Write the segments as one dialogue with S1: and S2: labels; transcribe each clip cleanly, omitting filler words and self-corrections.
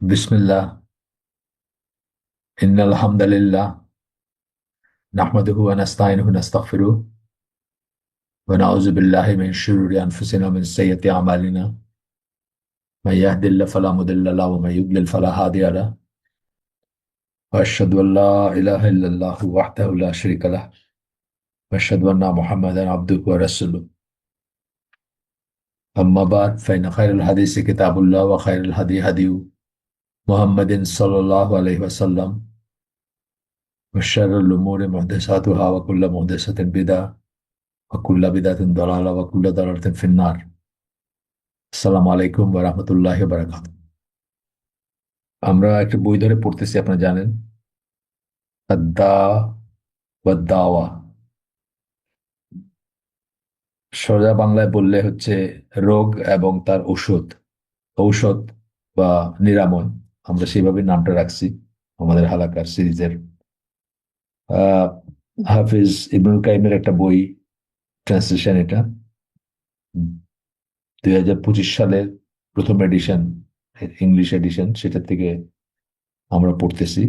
S1: بسم الله. إن الحمد لله نحمده ونستعينه ونستغفره ونعوذ بالله من شرور أنفسنا ومن سيئات أعمالنا. من يهد الله فلا مضل له ومن يضلل فلا هادي له. وأشهد أن لا إله إلا الله وحده لا شريك له وأشهد أن محمدا عبده ورسوله. أما بعد فإن خير الحديث كتاب الله وخير الهدي هدي محمد صلى الله عليه وسلم وشر الأمور محدثاتها وكل محدثة بدعة وكل بدعة ضلالة وكل ضلالة في النار. আসসালামু আলাইকুম ওয়া রাহমাতুল্লাহি ওয়া বারাকাতুহু। আমরা একটা বই ধরে পড়তেছি, আপনারা জানেন, আদ-দা ওয়াদ দাওয়া। সোজা বাংলায় বললে হচ্ছে রোগ এবং তার ঔষধ, ঔষধ বা নিরাময়। আমরা সেইভাবে নামটা রাখছি আমাদের হালাকার সিরিজের। আহ হাফিজ ইবনুল কাইমের একটা বই, ট্রান্সলেশন এটা, 2025 সালের প্রথম এডিশন, ইংলিশ এডিশন, সেটা থেকে আমরা পড়তেছি।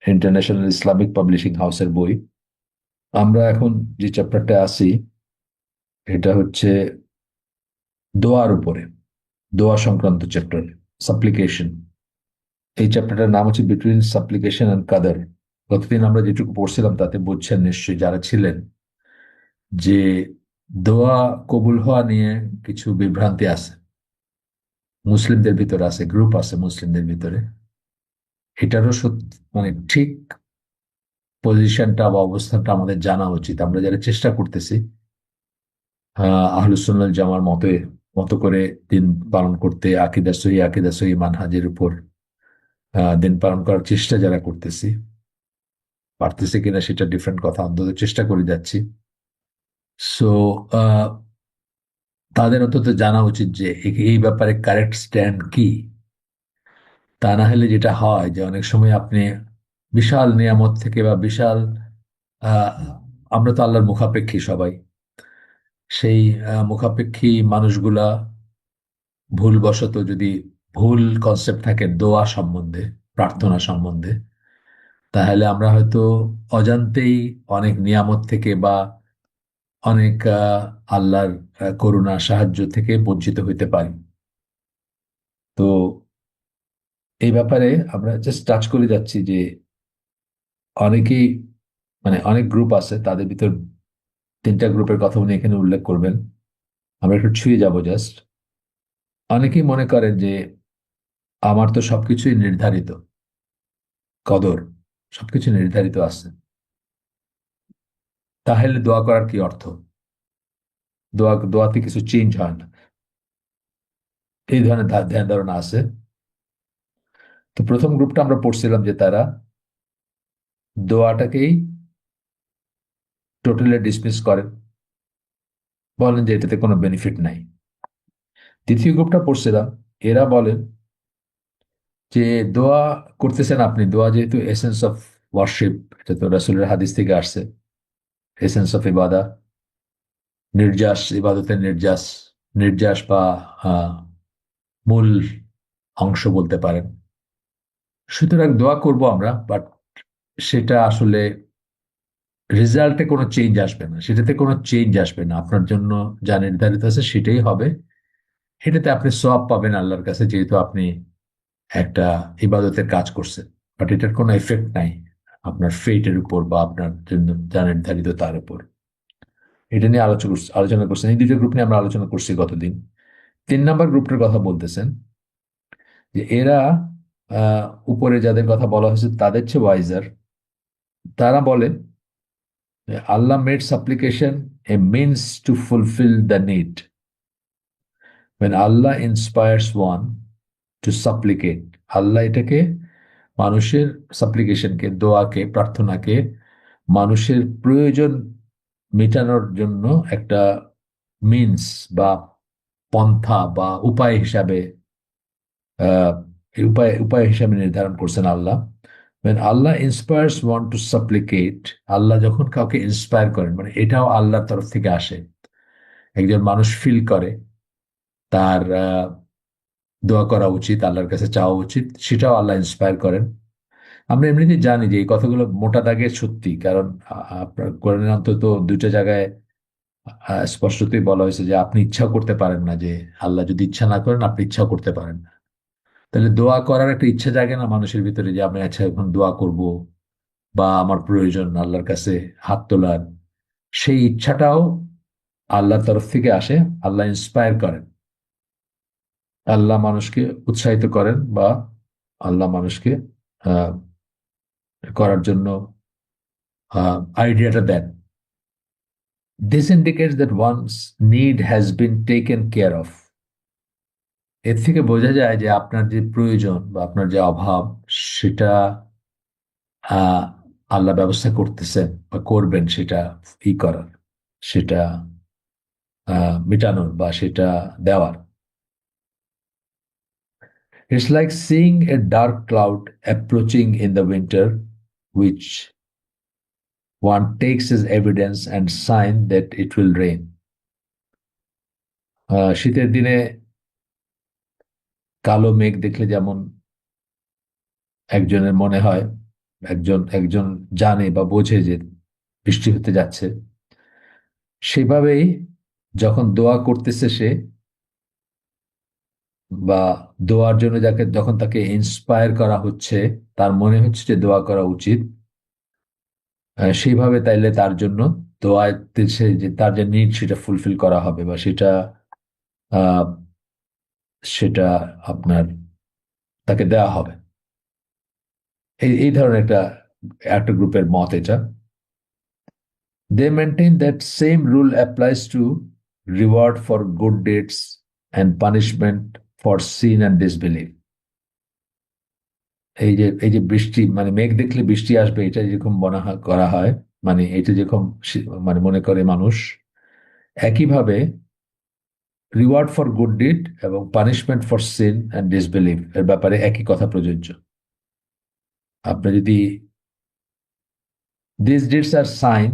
S1: ইন্টারন্যাশনাল ইসলামিক পাবলিশিং হাউসের বই। আমরা এখন যে চ্যাপ্টারটা আছি এটা হচ্ছে দোয়ার উপরে, দোয়া সংক্রান্ত চ্যাপ্টার, সাপ্লিকেশন। এই চ্যাপ্টারটার নাম হচ্ছে বিটুইন সাপ্লিকেশন অ্যান্ড কাদার। গতদিন আমরা যেটুকু পড়ছিলাম তাতে বুঝছেন নিশ্চয়ই যারা ছিলেন যে দোয়া কবুল হওয়া নিয়ে কিছু বিভ্রান্তি আছে, মুসলিমদের ভিতরে আছে, গ্রুপ আছে মুসলিমদের ভিতরে। এটারও সত্যি মানে ঠিক পজিশনটা বা অবস্থানটা আমাদের জানা উচিত। আমরা যারা চেষ্টা করতেছি আহলুসুন্নাল জামার মতো করে দিন পালন করতে, আকিদা সহি মানহাজের উপর দিন পালন করার চেষ্টা যারা করতেছি, পারতেছে কিনা সেটা ডিফারেন্ট কথা, অন্তত চেষ্টা করে যাচ্ছি। সো তাদের অন্তত জানা উচিত যে এই ব্যাপারে কারেক্ট স্ট্যান্ড কি। তা না হলে যেটা হয় যে অনেক সময় আপনি বিশাল নিয়ামত থেকে বা বিশাল আহ আমরা তো আল্লাহর মুখাপেক্ষী সবাই, সেই মুখাপেক্ষী মানুষগুলা ভুলবশত যদি ভুল কনসেপ্ট থাকে দোয়া সম্বন্ধে, প্রার্থনা সম্বন্ধে, তাহলে আমরা হয়তো অজান্তেই অনেক নিয়ামত থেকে বা অনেক আল্লাহর করুণা সাহায্য থেকে বঞ্চিত হইতে পারি। তো এই ব্যাপারে আমরা জাস্ট টাচ করে যাচ্ছি যে অনেকেই, মানে অনেক গ্রুপ আছে, তাদের ভিতর তিনটা গ্রুপের কথা উনি এখানে উল্লেখ করবেন। আমরা একটু ছুঁয়ে যাব জাস্ট। অনেকেই মনে করেন যে আমার তো সবকিছুই নির্ধারিত, কদর, সবকিছু নির্ধারিত আছে, তাহলে দোয়া করার কি অর্থ? দোয়াতে কিছু চেঞ্জ হয় না, এই ধরনের ধ্যান ধারণা আছে। তো প্রথম গ্রুপটা আমরা পড়ছিলাম যে তারা দোয়াটাকেই টোটালি ডিসমিস করেন, বলেন যে এটাতে কোনো বেনিফিট নাই। দ্বিতীয় গ্রুপটা পড়ছিলাম, এরা বলেন যে দোয়া করতেছেন আপনি, দোয়া যেহেতু এসেন্স অফ ওয়ার্শিপ, এটা তো রাসূলের হাদিস থেকে আসছে, এসেন্স অফ ইবাদা, নির্যাস, ইবাদতের নির্যাস, নির্যাস বা আহ, মূল অংশ বলতে পারেন। সুতরাং দোয়া করব আমরা, বাট সেটা আসলে রেজাল্টে কোনো চেঞ্জ আসবে না, সেটাতে কোনো চেঞ্জ আসবে না, আপনার জন্য যা নির্ধারিত আছে সেটাই হবে। এটাতে আপনি সওয়াব পাবেন আল্লাহর কাছে, যেহেতু আপনি একটা ইবাদতের কাজ করছেন, বাট এটার কোনো এফেক্ট নাই আপনার ফেটের উপর বা আপনার জন্য যা নির্ধারিত তার উপর। এটা নিয়ে আলোচনা করছেন, এই দুটো গ্রুপ নিয়ে আমরা আলোচনা করছি গতদিন। 3 নম্বর গ্রুপটার কথা বলতেছেন যে এরা আহ উপরে যাদের কথা বলা হয়েছে তাদের চেয়ে ওয়াইজার। তারা বলে আল্লাহ made সাপ্লিকেশন a means to fulfil the need. when Allah inspires one to supplicate, আল্লাহ এটাকে মানুষের সাপ্লিকেশনকে, দোয়াকে, প্রার্থনাকে মানুষের প্রয়োজন মেটানোর জন্য একটা মিনস বা পন্থা বা উপায় হিসাবে, আহ এই উপায় হিসাবে নির্ধারণ করছেন আল্লাহ। when Allah inspires one to supplicate, আল্লাহ যখন কাউকে ইন্সপায়ার করেন, মানে এটাও আল্লাহর তরফ থেকে আসে। একজন মানুষ ফিল করে তার দোয়া করা উচিত, আল্লাহর কাছে চাওয়া উচিত, সেটাও আল্লাহ ইন্সপায়ার করেন। আমরা এমনিতেই জানি যে এই কথাগুলো মোটা দাগে সত্যি, কারণ আপনার কোরআনে অন্তত দুইটা জায়গায় স্পষ্টতই বলা হয়েছে যে আপনি ইচ্ছাও করতে পারেন না, যে আল্লাহ যদি ইচ্ছা না করেন আপনি ইচ্ছাও করতে পারেন না। তাহলে দোয়া করার একটা ইচ্ছা জাগে না মানুষের ভিতরে, যে আমি আচ্ছা এখন দোয়া করব, বা আমার প্রয়োজন আল্লাহর কাছে হাত তোলার, সেই ইচ্ছাটাও আল্লাহর তরফ থেকে আসে। আল্লাহ ইন্সপায়ার করেন, আল্লাহ মানুষকে উৎসাহিত করেন, বা আল্লাহ মানুষকে আহ, করার জন্য আইডিয়াটা দেন। This indicates that one's need has been taken care of. এর থেকে বোঝা যায় যে আপনার যে প্রয়োজন বা আপনার যে অভাব, সেটা আহ, আল্লাহ ব্যবস্থা করতেছেন বা করবেন, সেটা করার, সেটা মেটানোর বা সেটা দেওয়ার। It's like seeing a dark cloud approaching in the winter, which one takes as evidence and sign that it will rain. শীতের দিনে কালো মেঘ দেখলে যেমন একজনের মনে হয়, একজন একজন জানে বা বোঝে যে বৃষ্টি হতে যাচ্ছে, সেভাবেই যখন দোয়া করতেছে সে, বা দোয়ার জন্য যাকে যখন তাকে ইন্সপায়ার করা হচ্ছে, তার মনে হচ্ছে যে দোয়া করা উচিত, সেইভাবে তাইলে তার জন্য দোয়াতে সে যে তার যে নিড সেটা ফুলফিল করা হবে, বা সেটা আহ সেটা আপনার তাকে দেওয়া হবে। এই এই ধরনের একটা একটা গ্রুপের মত এটা। They maintain that same rule applies to reward for good deeds and punishment for sin and disbelief. এই যে বৃষ্টি মানে মেঘ দেখলে বৃষ্টি আসবে, এটা যেরকম করা হয়, মানে এটা যেরকম মানে মনে করে মানুষ, একইভাবে রিওয়ার্ড ফর গুড ডিড এবং punishment for sin and disbelief এর ব্যাপারে একই কথা প্রযোজ্য। আপনি যদি this deeds are sign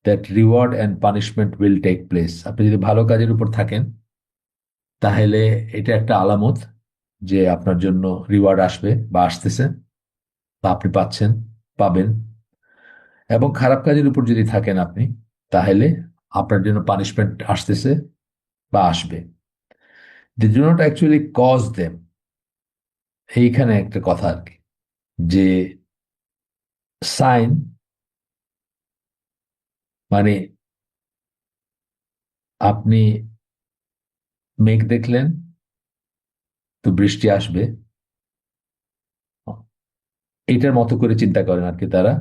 S1: that reward and punishment will take place, আপনি যদি ভালো কাজের উপর থাকেন তাহলে এটা একটা আলামত যে আপনার জন্য রিওয়ার্ড আসবে বা আসতেছে, বা আপনি পাচ্ছেন, পাবেন। এবং খারাপ কাজের উপর যদি থাকেন আপনি, তাহলে আপনার জন্য পানিশমেন্ট আসতেছে বা আসবে। They do not actually cause them. এইখানে একটা কথা আর কি, যে সাইন মানে আপনি মেঘ দেখলেন তো বৃষ্টি আসবে, এইটার মতো করে চিন্তা করেন আর কি তারা,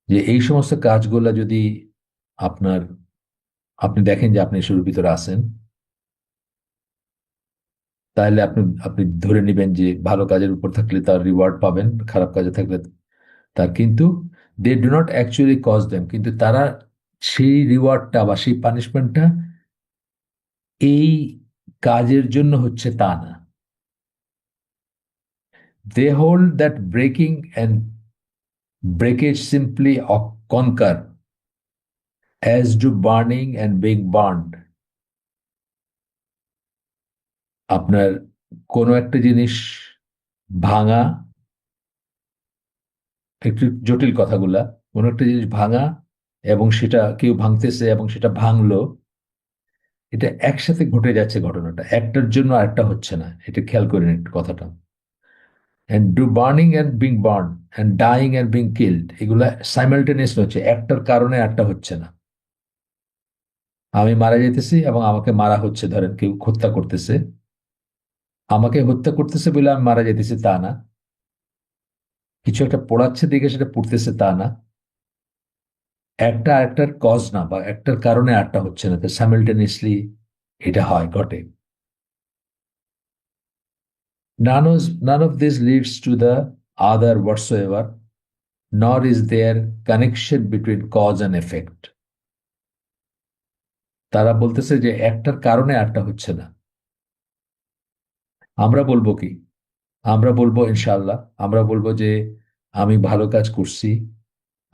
S1: যে এই সমস্ত কাজগুলা যদি আপনার, আপনি দেখেন যে আপনি এসবের ভিতরে আছেন, তাহলে আপনি আপনি ধরে নেবেন যে ভালো কাজের উপর থাকলে তার রিওয়ার্ড পাবেন, খারাপ কাজে থাকলে তার, কিন্তু they do not actually cause them, কিন্তু তারা সেই রিওয়ার্ডটা বা সেই পানিশমেন্টটা এই কাজের জন্য হচ্ছে তা না। They hold that breaking and breakage simply concur as do burning and being burned. আপনার কোনো একটা জিনিস ভাঙা, একটু জটিল কথাগুলা, কোনো একটা জিনিস ভাঙা এবং সেটা কেউ ভাঙতেছে এবং সেটা ভাঙলো, এটা একসাথে ঘটে যাচ্ছে, ঘটনাটা একটার জন্য আরেকটা হচ্ছে না, এটা খেয়াল করেন একটু কথাটা। And do burning and being burn and dying and being killed, এগুলা সাইমালটেনিয়াসলি হচ্ছে, একটার কারণে একটা হচ্ছে না। আমি মারা যেতেছি এবং আমাকে মারা হচ্ছে, ধরেন কেউ হত্যা করতেছে, আমাকে হত্যা করতেছে বলে আমি মারা যেতেছি তা না, কিছু একটা পোড়াচ্ছে দিকে সেটা পুড়তেছে তা না, একটা আরেকটার কজ না, বা একটার কারণে আরেকটা হচ্ছে না, তো সাইমালটেনিয়াসলি এটা হয়, ঘটে। None of this leads to the other whatsoever, nor is there connection between cause and effect. তারা বলতেছে যে একটার কারণে আরটা হচ্ছে না। আমরা বলবো কি? আমরা বলবো ইনশাআল্লাহ, আমরা বলবো যে আমি ভালো কাজ করছি,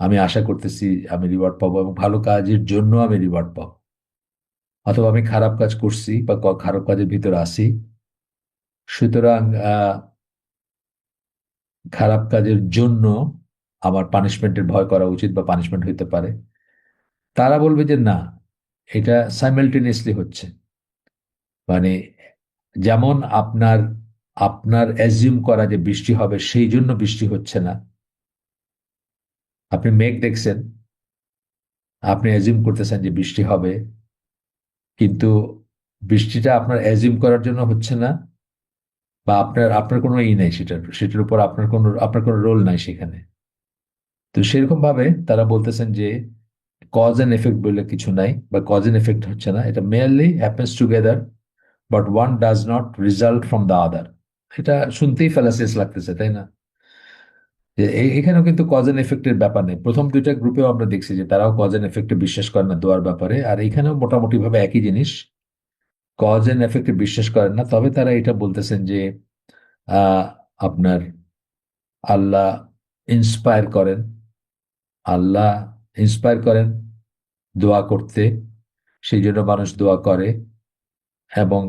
S1: আমি আশা করতেছি আমি রিওয়ার্ড পাবো, এবং ভালো কাজের জন্য আমি রিওয়ার্ড পাবো। অথবা আমি খারাপ কাজ করছি বা খারাপ কাজের ভিতরে আছি, সুতরাং খারাপ কাজের জন্য আমার পানিশমেন্টের ভয় করা উচিত বা পানিশমেন্ট হইতে পারে। তারা বলবে যে না, এটা সাইমালটেনিয়াসলি হচ্ছে। মানে যেমন আপনার আপনার অ্যাজিউম করা যে বৃষ্টি হবে সেই জন্য বৃষ্টি হচ্ছে না। আপনি মেঘ দেখছেন, আপনি অ্যাজিউম করতেছেন যে বৃষ্টি হবে, কিন্তু বৃষ্টিটা আপনার অ্যাজিউম করার জন্য হচ্ছে না, বা আপনার আপনার কোনো ই নাই, সেটার উপর আপনার কোনো রোল নাই সেখানে। তো সেরকম ভাবে তারা বলতেছেন যে কজ এন্ড এফেক্ট বলে কিছু নাই, বা কজ এন্ড এফেক্ট হচ্ছে না, এটা merely happens together, but one does not result from the other. এটা শুনতেই ফ্যালাসিয়াস লাগতেছে, তাই না? যে এখানেও কিন্তু কজ এন্ড এফেক্টের ব্যাপার নেই। প্রথম দুইটা গ্রুপেও আমরা দেখছি যে তারাও কজ এন্ড এফেক্টে বিশ্বাস করে না দোয়ার ব্যাপারে, আর এখানেও মোটামুটি ভাবে একই জিনিস, কজ এন্ড এফেক্টে বিশ্বাস করেন না। তবে তারা এটা বলতেছেন যে আহ, আপনার আল্লাহ ইন্সপায়ার করেন, আল্লাহ ইন্সপায়ার করেন দোয়া করতে, সেই জন্য মানুষ দোয়া করে, এবং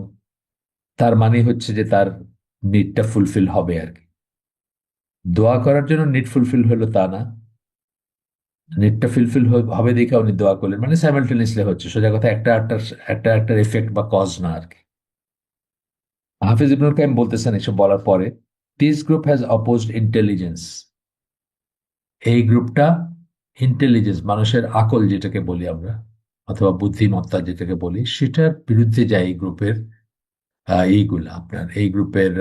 S1: তার মানে হচ্ছে যে তার নিডটা ফুলফিল হবে আর কি। দোয়া করার জন্য নিড ফুলফিল হলো তা না, নিডটা ফুলফিল হবে দেখে উনি দোয়া করলেন, মানে সাইমালটেনিয়াসলি হচ্ছে। সোজা কথা, একটা এফেক্ট বা কজ না আর কি। হাফিজ ইবনুল কাইম বলতেছেন এসব বলার পরে, this group has opposed intelligence. এই গ্রুপটা ইন্টেলিজেন্স, মানুষের আকল যেটাকে বলি আমরা, অথবা বুদ্ধিমত্তা যেটাকে বলি, সেটার বিরুদ্ধে যায় এই গ্রুপের এইগুলা, আপনার এই গ্রুপের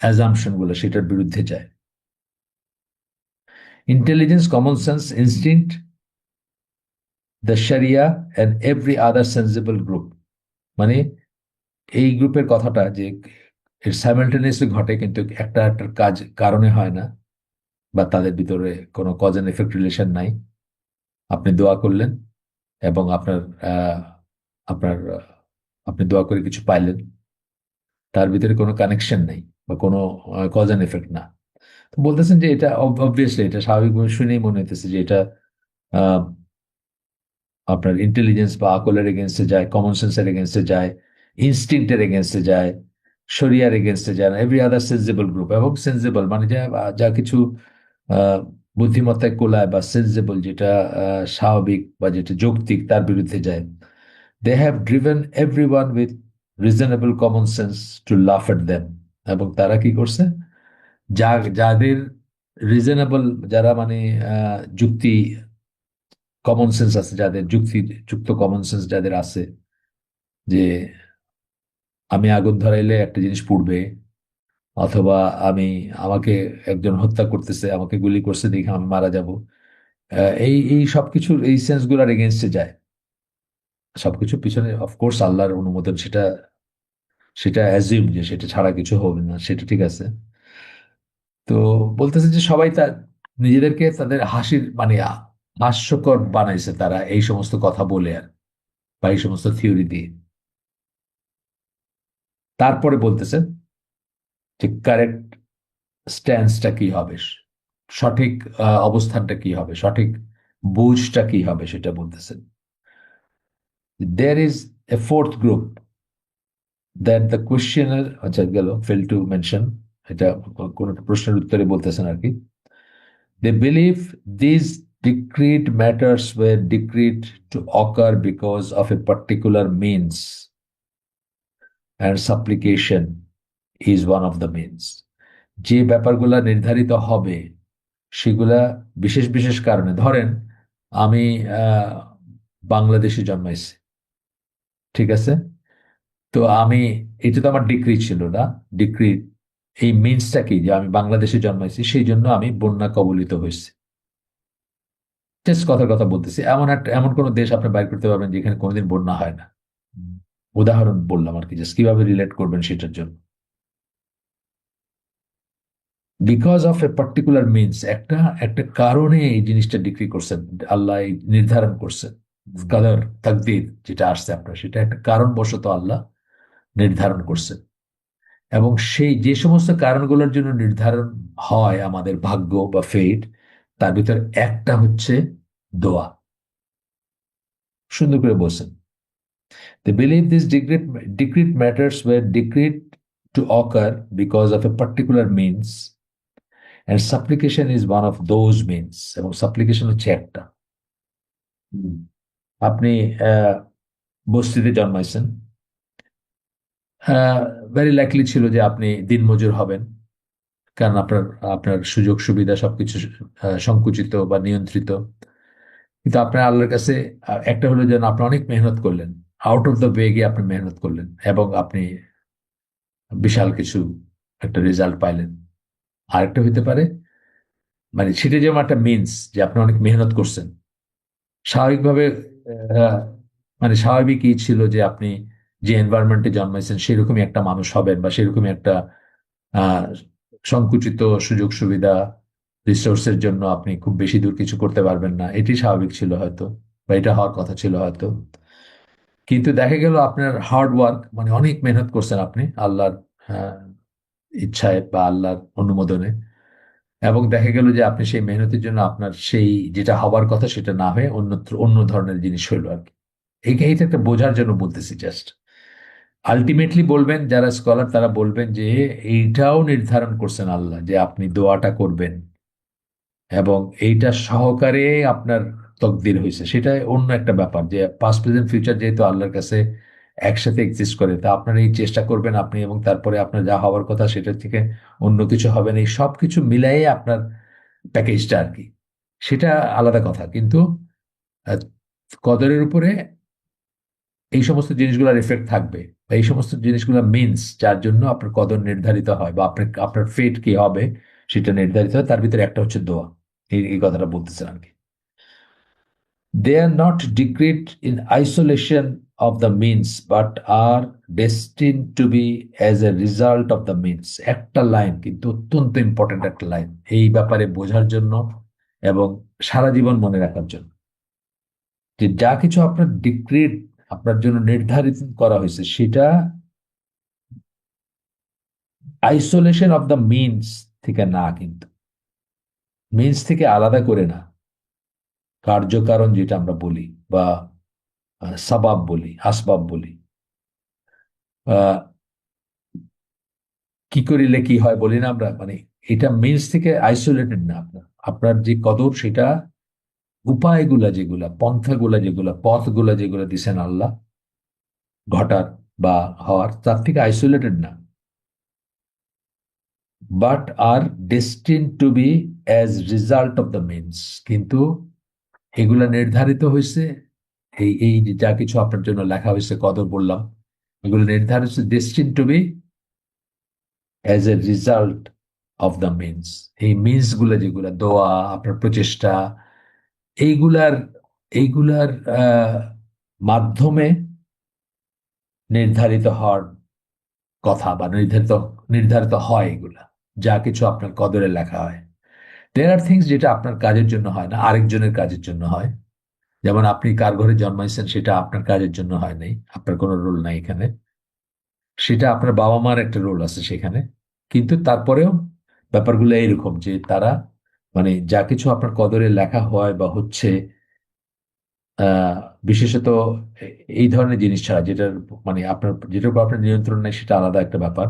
S1: অ্যাজাম্পশন গুলো সেটার বিরুদ্ধে যায়। Intelligence, common sense, instinct, the Sharia and every other sensible group. মানে এই গ্রুপের কথাটা যে সাইমালটেনিয়াসলি ঘটে, কিন্তু একটা একটা কাজ কারণে হয় না, বা তাদের ভিতরে কোনো কজ এন্ড এফেক্ট রিলেশন নাই। আপনি দোয়া করলেন এবং আপনার আপনি দোয়া করে কিছু পাইলেন, তার ভিতরে কোনো কানেকশন নেই বা কোনো কজ এন্ড এফেক্ট না। তো বলতেছেন যে এটা অবভিয়াসলি, এটা স্বাভাবিকভাবে শুনেই মনে হইতেছে যে এটা আহ, আপনার ইন্টেলিজেন্স বা আকলের এগেনস্টে যায়, কমন সেন্সের এগেনস্টে যায়, ইনস্টিংক্টের এগেনস্টে যায়, শরিয়ার এগেনস্টে যায় না, এভরি আদার সেন্সিবল গ্রুপ। এবং সেন্সিবল মানে যা যা কিছু আহ, বুদ্ধিমত্তায় কোলায় বা সেন্সিবল, যেটা স্বাভাবিক বা যেটা যৌক্তিক, তার বিরুদ্ধে যায়। They have driven everyone with reasonable common sense to laugh at them. এবং তারা কি করছে, যাদের রিজনেবল, যারা মানে যুক্তি, কমন সেন্স আছে যাদের, যুক্ত কমন সেন্স যাদের আছে, যে আমি আগুন ধরাইলে একটা জিনিস পুড়বে, অথবা আমি, আমাকে একজন হত্যা করতেছে, আমাকে গুলি করছে দেখে আমি মারা যাব, এই এই সবকিছুর এই সেন্স গুলার এগেনস্টে যায়। সবকিছুর পিছনে অফকোর্স আল্লাহর অনুমোদন, সেটা সেটা অ্যাজিউম যে সেটা ছাড়া কিছু হবে না, সেটা ঠিক আছে। তো বলতেছে যে সবাই তার নিজেদেরকে তাদের হাসির মানে হাস্যকর বানাইছে তারা এই সমস্ত কথা বলে, আর বা এই সমস্ত থিওরি দিয়ে। তারপরে বলতেছেন যে কারেক্ট স্ট্যান্সটা কি হবে, সঠিক অবস্থানটা কি হবে, সঠিক বুঝটা কি হবে, সেটা বলতেছেন। There is a fourth group that the questioner, আচ্ছা গেল, ফেল টু মেনশন, এটা কোন একটা প্রশ্নের উত্তরে বলতেছেন আর কি। They believe this decreed matters were decreed to occur because of a particular means, and supplication is one of the means. যে ব্যাপারগুলা নির্ধারিত হবে সেগুলা বিশেষ বিশেষ কারণে, ধরেন আমি আহ, বাংলাদেশে জন্মাইছি, ঠিক আছে? তো আমি, এটা তো আমার ডিক্রি ছিল না, ডিক্রি, এই মিনসটা কি, যে আমি বাংলাদেশে জন্মাইছি সেই জন্য আমি বন্যা কবলিত হয়েছি। জাস্ট কথার কথা বলতেছি, এমন কোন দেশ আপনি বাইর করতে পারবেন যেখানে কোনোদিন বন্যা হয় না? উদাহরণ বললাম আর কি, জাস্ট কিভাবে রিলেট করবেন সেটার জন্য। Because of a particular means, একটা একটা কারণে এই জিনিসটা ডিক্রি করছেন, আল্লাহ এই নির্ধারণ করছেন। কাদার, তাকদীর যেটা আসছে আপনার, সেটা একটা কারণবশত আল্লাহ নির্ধারণ করছেন। এবং সেই যে সমস্ত কারণগুলোর জন্য নির্ধারণ হয় আমাদের ভাগ্য বা ফেট, তার ভিতর একটা হচ্ছে দোয়া। সুন্দর করে বলছেন, they believe these decreed matters were decreed to occur because of a particular means, and supplication is one of those means. এবং supplication হচ্ছে একটা। হুম। আপনি বস্তিতে জন্মাইছেন, ভেরি লাইকলি ছিল যে আপনি দিনমজুর হবেন, কারণ আপনার আপনার সুযোগ সুবিধা সবকিছু সংকুচিত বা নিয়ন্ত্রিত। কিন্তু আপনার আল্লাহর কাছে একটা হলো যেন আপনি অনেক মেহনত করলেন, আউট অফ দ্য ওয়ে গিয়ে আপনি মেহনত করলেন এবং আপনি বিশাল কিছু একটা রেজাল্ট পাইলেন। আরেকটা হইতে পারে, মানে সেটা যেমন একটা মিনস যে আপনি অনেক মেহনত করছেন স্বাভাবিকভাবে। আহ, মানে স্বাভাবিকই ছিল যে আপনি যে এনভায়রনমেন্টে জন্মাইছেন সেরকমই একটা মানুষ হবেন, বা সেরকমই একটা আহ সংকুচিত সুযোগ সুবিধা রিসোর্সের জন্য আপনি খুব বেশি দূর কিছু করতে পারবেন না, এটি স্বাভাবিক ছিল হয়তো, বা এটা হওয়ার কথা ছিল হয়তো। কিন্তু দেখা গেল আপনার হার্ড ওয়ার্ক, মানে অনেক মেহনত করছেন আপনি আল্লাহর আহ, ইচ্ছায় বা আল্লাহর অনুমোদনে, এবং দেখা গেল যে আপনি সেই মেহনতের জন্য আপনার সেই যেটা হবার কথা সেটা না হয়ে অন্যত্র অন্য ধরনের জিনিস হইলো আর কি। এইটা একটা বোঝার জন্য বলতেছি জাস্ট। আলটিমেটলি বলবেন যারা স্কলার তারা বলবেন যে এইটাও নির্ধারণ করছেন আল্লাহ যে আপনি দোয়াটা করবেন, এবং এইটা সহকারে আপনার তকদির হয়েছে, সেটা অন্য একটা ব্যাপার যে পাস্ট প্রেজেন্ট ফিউচার যেহেতু আল্লাহর কাছে একসাথে এক্সিস্ট করে, তা আপনার এই চেষ্টা করবেন আপনি, এবং তারপরে আপনার যা হওয়ার কথা সেটা থেকে অন্য কিছু হবে না, এই সব কিছু মিলাই আপনার প্যাকেজটা আর কি। সেটা আলাদা কথা, কিন্তু আহ, কদরের উপরে এই সমস্ত জিনিসগুলোর এফেক্ট থাকবে, বা এই সমস্ত জিনিসগুলো মিনস যার জন্য আপনার কদর নির্ধারিত হয়, বা আপনার আপনার ফেট কি হবে সেটা নির্ধারিত হয়, তার ভিতরে একটা হচ্ছে দোয়া। এই কথাটা বলতেছেন আর কি। They are not decreed in isolation of the means, but are destined to be as a result of the means. একটা লাইন কিন্তু অত্যন্ত ইম্পর্টেন্ট একটা লাইন এই ব্যাপারে বোঝার জন্য এবং সারা জীবন মনে রাখার জন্য, যে যা কিছু আপনার ডিক্রিট আপনার জন্য নির্ধারিত করা হয়েছে সেটা আইসোলেশন অফ দ্য মিনস থেকে না, কিন্তু মিনস থেকে আলাদা করে না। কার্যকারণ যেটা আমরা বলি, বা সাবাব বলি, আসবাব বলি, কি করিলে কি হয় বলি না আমরা, মানে এটা মিনস থেকে আইসোলেটেড না। আপনার আপনার যে কদর সেটা উপায়গুলা যেগুলা, পন্থাগুলা যেগুলা, পথগুলা যেগুলা দিছেন আল্লাহ ঘটার বা হওয়ার, তার থেকে আইসোলেটেড না, but are destined to be as result of the means. কিন্তু এগুলা নির্ধারিত হয়েছে, এই এই যে যা কিছু আপনার জন্য লেখা হয়েছে কদর বললাম, এগুলো নির্ধারিত হয়েছে ডেস্টিন to be as a result of the means. এই মিনস গুলো যেগুলো দোয়া, আপনার প্রচেষ্টা, এইগুলার এইগুলার মাধ্যমে নির্ধারিত হওয়ার কথা, বা নির্ধারিত নির্ধারিত হয় এগুলা, যা কিছু আপনার কদরে লেখা হয়। দেয়ার আর থিংস যেটা আপনার কাজের জন্য হয় না, আরেকজনের কাজের জন্য হয়। যেমন আপনি কার ঘরে জন্মাইছেন সেটা আপনার কাজের জন্য হয় নাই, আপনার কোনো রোল নাই এখানে, সেটা আপনার বাবা মার একটা রোল আছে সেখানে। কিন্তু তারপরেও ব্যাপারগুলো এইরকম যে তারা, মানে যা কিছু আপনার কদরে লেখা হয় বা হচ্ছে, আহ বিশেষত এই ধরনের জিনিস ছাড়া যেটার, মানে আপনার যেটার উপর আপনার নিয়ন্ত্রণ নেই সেটা আলাদা একটা ব্যাপার।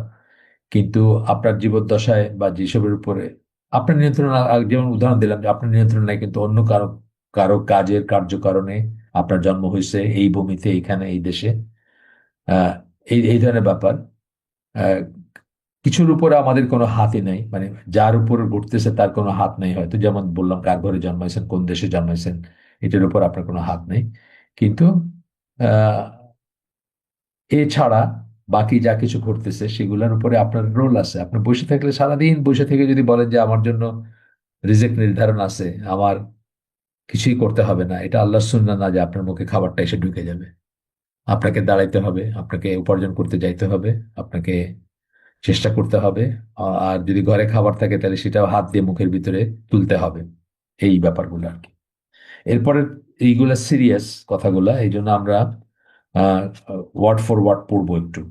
S1: কিন্তু আপনার জীবদ্দশায় বা যেসবের উপরে আপনার নিয়ন্ত্রণ যেমন উদাহরণ দিলাম যে আপনার নিয়ন্ত্রণ নাই, কিন্তু অন্য কারো কারো কাজের কার্যকারণে আপনার জন্ম হয়েছে এই ভূমিতে, এইখানে, এই দেশে, আহ এই এই ধরনের ব্যাপার। আহ, কিছুর উপরে আমাদের কোনো হাতই নাই, মানে যার উপর ঘটতেছে তার কোনো হাত নেই হয়তো, যেমন বললাম কার ঘরে জন্মাইছেন, কোন দেশে জন্মাইছেন, এটার উপর আপনার কোনো হাত নেই। কিন্তু আহ এছাড়া বাকি যা কিছু ঘটতেছে সেগুলোর উপরে আপনার রোল আছে। আপনি বসে থাকলে, সারাদিন বসে থেকে যদি বলেন যে আমার জন্য রিজেক্ট নির্ধারণ আছে, আমার কিছুই করতে হবে না, এটা আল্লাহর সুন্নাহ না যে আপনার মুখে খাবারটা এসে ঢুকে যাবে। আপনাকে দাঁড়াইতে হবে, আপনাকে উপার্জন করতে যাইতে হবে, আপনাকে চেষ্টা করতে হবে। আর যদি ঘরে খাবার থাকে তাহলে সেটাও হাত দিয়ে মুখের ভিতরে তুলতে হবে। এই ব্যাপারগুলো আর কি। এরপরে এইগুলা সিরিয়াস কথাগুলা, এই জন্য আমরা ওয়ার্ড ফর ওয়ার্ড পড়বো একটু।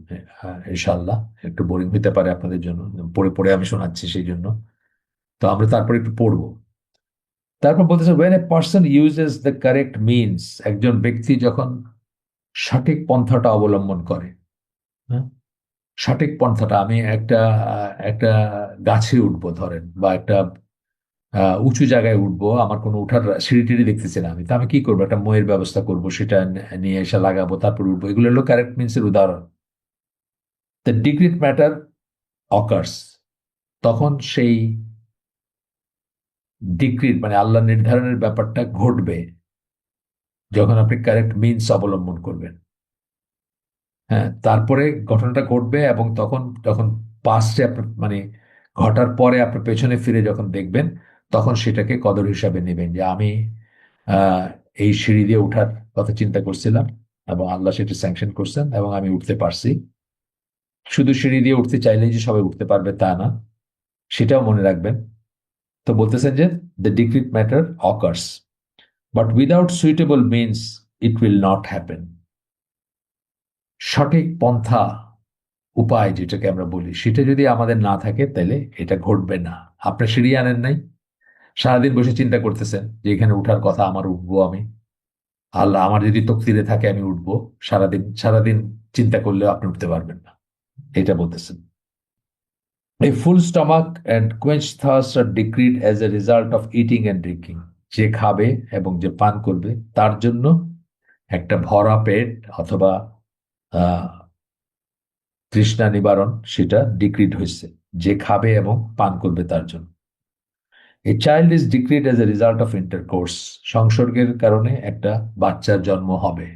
S1: ইনশাল্লাহ একটু বোরিং হতে পারে আপনাদের জন্য, পড়ে পড়ে আমি শোনাচ্ছি সেই জন্য। তো আমরা তারপরে একটু পড়বো। তারপর বলতেছে when a person uses the correct means, একজন ব্যক্তি যখন সঠিক পন্থাটা অবলম্বন করে, হ্যাঁ, সঠিক পন্থাটা, আমি একটা গাছে উঠবো ধরেন, বা একটা উঁচু জায়গায় উঠবো, আমার কোনো উঠার সিঁড়ি টিড়ি দেখতেছি না, আমি তো আমি কি করবো, একটা ময়ের ব্যবস্থা করব, সেটা নিয়ে এসে লাগাবো, তারপর উঠবো। এগুলো হলো কারেক্ট মিন্সের উদাহরণ। দ্য ডিগ্রিট ম্যাটার অকার্স, তখন সেই ডিক্রিট মানে আল্লাহ নির্ধারণের ব্যাপারটা ঘটবে যখন আপনি কারেক্ট মিন্স অবলম্বন করবেন। হ্যাঁ, তারপরে ঘটনাটা ঘটবে, এবং তখন যখন পাস্টে আপনার মানে ঘটার পরে আপনার পেছনে ফিরে যখন দেখবেন, তখন সেটাকে কদর হিসাবে নেবেন যে আমি আহ এই সিঁড়ি দিয়ে ওঠার কথা চিন্তা করছিলাম, এবং আল্লাহ সেটা স্যাংশন করছেন এবং আমি উঠতে পারছি। শুধু সিঁড়ি দিয়ে উঠতে চাইলেই যে সবাই উঠতে পারবে তা না, সেটাও মনে রাখবেন। তো বলতেছেন যে the decreed matter occurs, but without suitable means it will not happen. সঠিক পন্থা, উপায় যেটাকে আমরা বলি, সেটা যদি আমাদের না থাকে তাহলে এটা ঘটবে না। আপনি সিঁড়ি আনেন নাই, সারাদিন বসে চিন্তা করতেছেন যে এখানে উঠার কথা, আমার উঠবো আমি, আল্লাহ আমার যদি তকদিরে থাকে আমি উঠবো, সারাদিন সারাদিন চিন্তা করলেও আপনি উঠতে পারবেন না, এটা বলতেছেন। A full stomach and quenched thirst are decreed as a result of eating and drinking. যে খাবে এবং যে পান করবে তার জন্য একটা ভরা পেট অথবা আহ, তৃষ্ণা নিবারণ সেটা ডিক্রিড হয়েছে, যে খাবে এবং পান করবে তার জন্য। A child is decreed as a result of intercourse, সংসর্গের কারণে একটা বাচ্চার জন্ম হবে।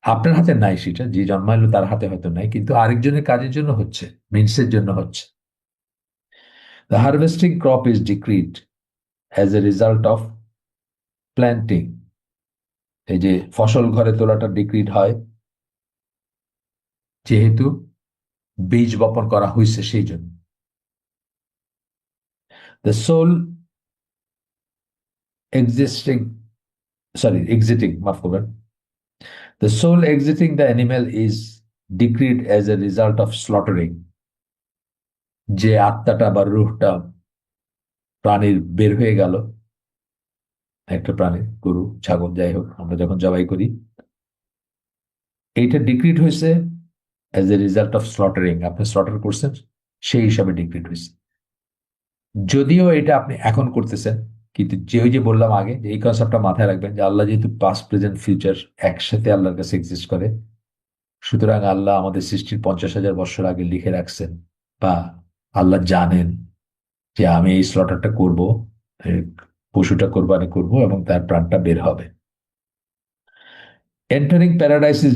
S1: আপনার হাতে নাই সেটা, যে জন্মাইলো তার হাতে হয়তো নাই, কিন্তু আরেকজনের কাজের জন্য হচ্ছে, মিন্সের জন্য হচ্ছে। The harvesting crop is decreed as a result of planting, এই যে ফসল ঘরে তোলাটা ডিক্রিড হয় যেহেতু বীজ বপন করা হয়েছে সেই জন্য। দ্য সোল এক্সিস্টিং, এক্সিটিং, মাফ করবেন, the soul exiting the animal is decreed as a result of slaughtering, যে আত্মাটা বা রুহটা প্রাণীর বের হয়ে গেল, একটা প্রাণীর, গরু ছাগল যাই হোক, আমরা যখন জবাই করি, এইটা ডিক্রিড হয়েছে as a result of slaughtering, আপনি স্লটার করছেন সেই হিসাবে ডিক্রিড হয়েছে। যদিও এটা আপনি এখন করতেছেন, কিন্তু যে ওই যে বললাম আগে, যে এই কনসেপ্টটা মাথায় রাখবেন যে আল্লাহ যেহেতু পাস্ট প্রেজেন্ট ফিউচার একসাথে আল্লাহর কাছে এক্সিস্ট করে, সুতরাং আল্লাহ আমাদের সৃষ্টির 50,000 বছর আগে লিখে রাখছেন, বা আল্লাহ জানেন যে আমি এই স্লটারটা করব, এই পশুটা কোরবানি করব এবং তার প্রাণটা বের হবে। Entering paradise is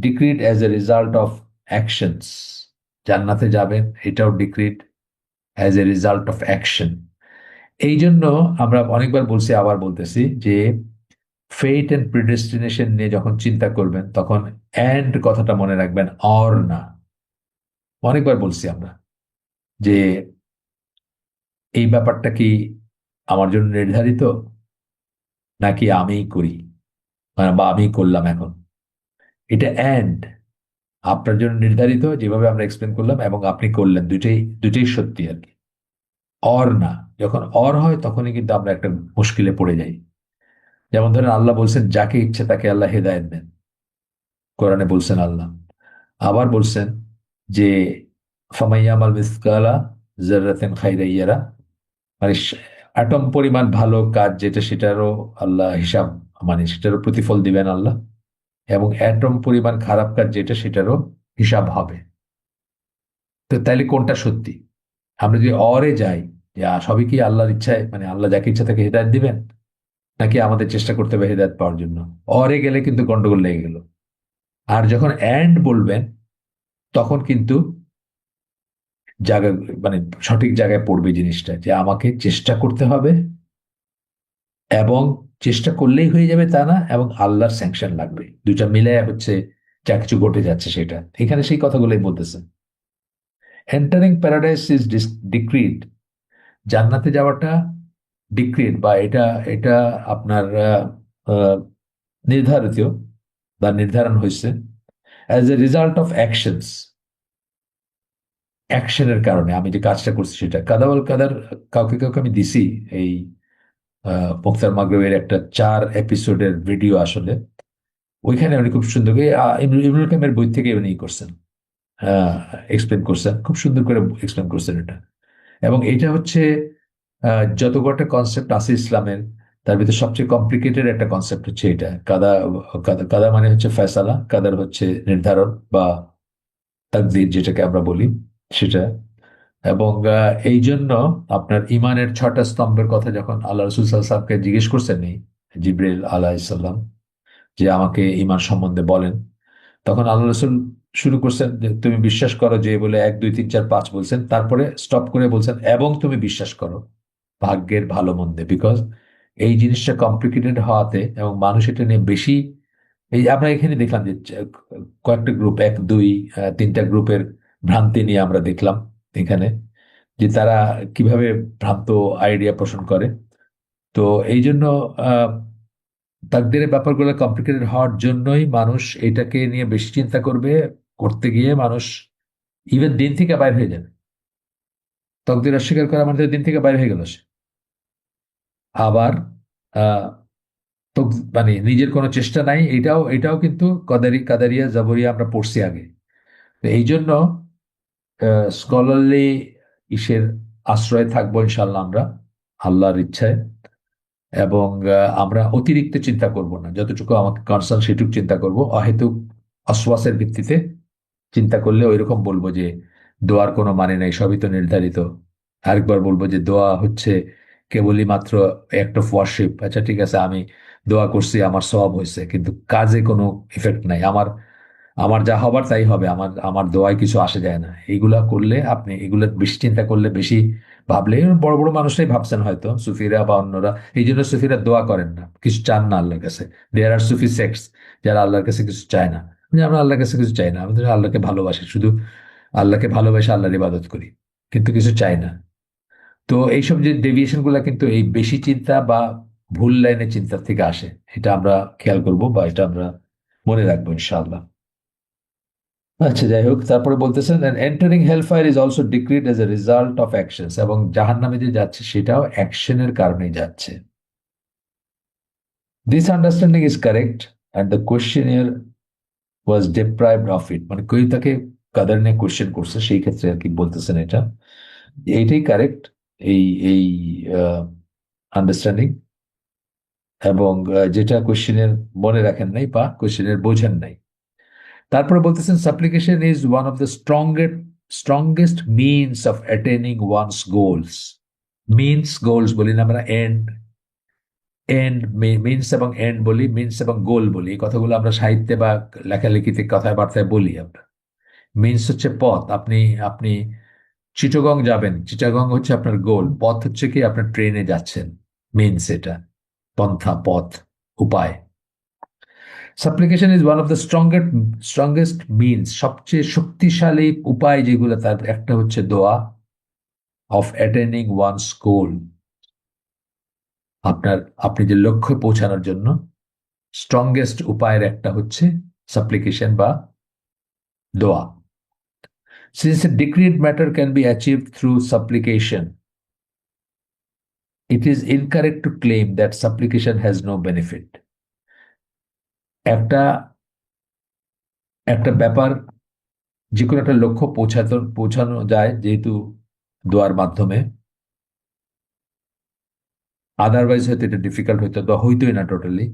S1: decreed as a result of actions, জান্নাতে যাবেন এটাও ডিক্রিড as a result of action. এই জন্য আমরা অনেকবার বলছি, আবার বলতেছি যে ফেট এন্ড প্রিডেস্টিনেশন নিয়ে যখন চিন্তা করবেন তখন অ্যান্ড কথাটা মনে রাখবেন, অর না। অনেকবার বলছি আমরা যে এই ব্যাপারটা কি আমার জন্য নির্ধারিত, নাকি আমিই করি, বা আমি করলাম এখন। এটা অ্যান্ড, আপনার জন্য নির্ধারিত যেভাবে আমরা এক্সপ্লেন করলাম, এবং আপনি করলেন, দুইটাই দুইটাই সত্যি আর কি। অর না, যখন অর হয় তখনই কিন্তু আমরা একটা মুশকিলে পড়ে যাই। যেমন ধরেন আল্লাহ বলছেন যাকে ইচ্ছে তাকে আল্লাহ হেদায়েত দেন, কোরআনে বলছেন আল্লাহ। আবার বলছেন যে ফামাইয়ামাল মিসকালা যাররাতিন খাইরা ইয়ারা, মানে অ্যাটম পরিমাণ ভালো কাজ যেটা, সেটারও আল্লাহ হিসাব, মানে সেটারও প্রতিফল দিবেন আল্লাহ, এবং অ্যাটম পরিমাণ খারাপ কাজ যেটা, সেটারও হিসাব হবে। তো তাইলে কোনটা সত্যি? আমরা যদি অরে যাই যে সবই কি আল্লাহর ইচ্ছায়, মানে আল্লাহ যাকে ইচ্ছা তাকে হেদায়েত দিবেন, নাকি আমাদের চেষ্টা করতে হবে হেদায়েত পাওয়ার জন্য, অরে গেলে কিন্তু গন্ডগোল লেগে গেল। আর যখন অ্যান্ড বলবেন তখন কিন্তু জায়গা, মানে সঠিক জায়গায় পড়বে জিনিসটা, যে আমাকে চেষ্টা করতে হবে, এবং চেষ্টা করলেই হয়ে যাবে তা না, এবং আল্লাহর স্যাংশন লাগবে, দুইটা মিলে হচ্ছে যা কিছু ঘটে যাচ্ছে সেটা। এখানে সেই কথাগুলোই বলতেছে। এন্টারিং প্যারাডাইস ইজ ডিক্রিড, জান্নাতে যাওয়াটা ডিক্রিড, বা এটা এটা আপনার আহ, নির্ধারিত বা নির্ধারণ হয়েছে as a result of actions, অ্যাকশনের কারণে। আমি যে কাজটা করছি সেটা, কাদাওয়াল কাদার কাউকে কাউকে আমি দিছি এই মুখতার মাগরিবের একটা 4 এপিসোডের ভিডিও আসলে। ওইখানে উনি খুব সুন্দর করে ইবনুল কাইমের বই থেকে উনি করছেন, এক্সপ্লেন করছেন, খুব সুন্দর করে এক্সপ্লেন করছেন এটা। এবং এটা হচ্ছে যত কটা কনসেপ্ট আছে ইসলামের, তার ভিতরে সবচেয়ে কমপ্লিকেটেড একটা কনসেপ্ট হচ্ছে এটা। কাদা, কাদা কাদা মানে হচ্ছে ফয়সালা, কাদার হচ্ছে নির্ধারণ বা তাকদীর যেটাকে আমরা বলি, সেটা। এবং এই জন্য আপনার ইমানের ছটা স্তম্ভের কথা যখন আল্লাহ রসুল সাল্লামকে জিজ্ঞেস করছেন নি, জিব্রিল আলাইসাল্লাম, যে আমাকে ইমান সম্বন্ধে বলেন, তখন আল্লাহ রসুল শুরু করছেন যে তুমি বিশ্বাস করো, যে বলে 1 2 3 4 5 বলছেন, তারপরে স্টপ করে বলছেন এবং তুমি বিশ্বাস করো ভাগ্যের ভালো মন্দে। বিকজ এই জিনিসটা কমপ্লিকেটেড হওয়াতে এবং মানুষ এটা নিয়ে বেশি, এই আমরা এখানে দেখলাম যে কয়েকটা গ্রুপ, 1 2 3টা গ্রুপের ভ্রান্তি নিয়ে আমরা দেখলাম এখানে, যে তারা কিভাবে ভ্রান্ত আইডিয়া পোষণ করে। তো এই জন্য আহ তাকদীরের ব্যাপারগুলো কমপ্লিকেটেড হওয়ার জন্যই মানুষ এটাকে নিয়ে বেশি চিন্তা করবে, করতে গিয়ে মানুষ ইভেন দিন থেকে বাইর হয়ে যাবে। তকদির অস্বীকার করা মানে তো দিন থেকে বাইরে হয়ে গেল সে। আবার আহ তো মানে নিজের কোনো চেষ্টা নাই, এটাও এটাও কিন্তু কাদারিয়া জাবরিয়া আমরা পড়ছি আগে। তো এই জন্য স্কলারলি ইসের আশ্রয়ে থাকবো ইনশাল্লাহ আমরা, আল্লাহর ইচ্ছায়। এবং আমরা অতিরিক্ত চিন্তা করব না, যতটুকু আমাকে কনসার্ন সেটুকু চিন্তা করব, অহেতুক অশ্বাসের ভিত্তিতে চিন্তা করলে ওইরকম বলবো যে দোয়ার কোনো মানে নেই, সবই তো নির্ধারিত। আরেকবার বলবো যে দোয়া হচ্ছে কেবলই মাত্র অ্যাক্ট অফ ওয়ার্শিপ। আচ্ছা ঠিক আছে, আমি দোয়া করছি, আমার সওয়াব হয়েছে, কিন্তু কাজে কোনো ইফেক্ট নাই। আমার আমার যা হবার তাই হবে, আমার আমার দোয়ায় কিছু আসে যায় না। এইগুলা করলে আপনি, এগুলো বেশি চিন্তা করলে, বেশি ভাবলে, বড় বড় মানুষরাই ভাবছেন হয়তো, সুফিরা বা অন্যরা, এই জন্য সুফিরা দোয়া করেন না, কিছু চান না আল্লাহর কাছে। দেয়ার আর সুফি সেক্টস যারা আল্লাহর কাছে কিছু চায় না। যে আমরা আল্লাহর কাছে কিছু চাই না, আমাদের আল্লাহকে ভালোবাসি, শুধু আল্লাহকে ভালোবাসে আল্লাহর ইবাদত করি, কিন্তু কিছু চাই না। তো এইসব যে ডেভিয়েশন গুলা কিন্তু এই বেশি চিন্তা বা ভুল লাইনের চিন্তা থেকে আসে। এটা আমরা খেয়াল করব বা এটা আমরা মনে রাখবো ইনশাআল্লাহ। আচ্ছা, যাই হোক, তারপরে বলতেছেন entering hellfire is also ডিক্রিড as a result of actions, এবং জাহান্নামে যে যাচ্ছে সেটাও অ্যাকশনের কারণেই যাচ্ছে। This understanding is correct and the questionnaire was deprived of it, মানে কেউ তাকে কাদের নিয়ে কোয়েশ্চেন করছে সেই ক্ষেত্রে আর কি বলতেছেন এটা। এইটাই কারেক্ট, এই এই আন্ডারস্ট্যান্ডিং। এবং যেটা কোয়েশ্চেনের মনে রাখেন নাই বা কোয়েশ্চেনের বোঝেন নাই। তারপরে বলতেছেন supplication is one of the strongest means of attaining one's goals. Means goals বলি না আমরা, এন্ড, এন্ড মিনস এবং এন্ড বলি, মিনস এবং গোল বলি, এই কথাগুলো আমরা সাহিত্যে বা লেখালেখিতে কথায় বার্তায় বলি আমরা। মিনস হচ্ছে পথ, আপনি আপনি চিটাগং যাবেন, চিটাগং হচ্ছে আপনার গোল, পথ হচ্ছে কি আপনার ট্রেনে যাচ্ছেন, মিনস এটা পন্থা, পথ, উপায়। সাপ্লিকেশন is one of the strongest means, সবচেয়ে শক্তিশালী উপায় যেগুলো, তার একটা হচ্ছে দোয়া, অফ অ্যাটেনিং ওয়ানস গোল, আপনার আপনি যে লক্ষ্যে পৌঁছানোর জন্য স্ট্রংগেস্ট উপায়ের একটা হচ্ছে সাপ্লিকেশন বা দোয়া। Since a decreed matter can be achieved through supplication, it is incorrect to claim that supplication has no benefit. একটা একটা ব্যাপার, যে কোনো একটা লক্ষ্য পৌঁছানো যায় যেহেতু দোয়ার মাধ্যমে, আদারওয়াইজ হয়তো এটা ডিফিকাল্ট হইতো বা হইতোই না টোটালি।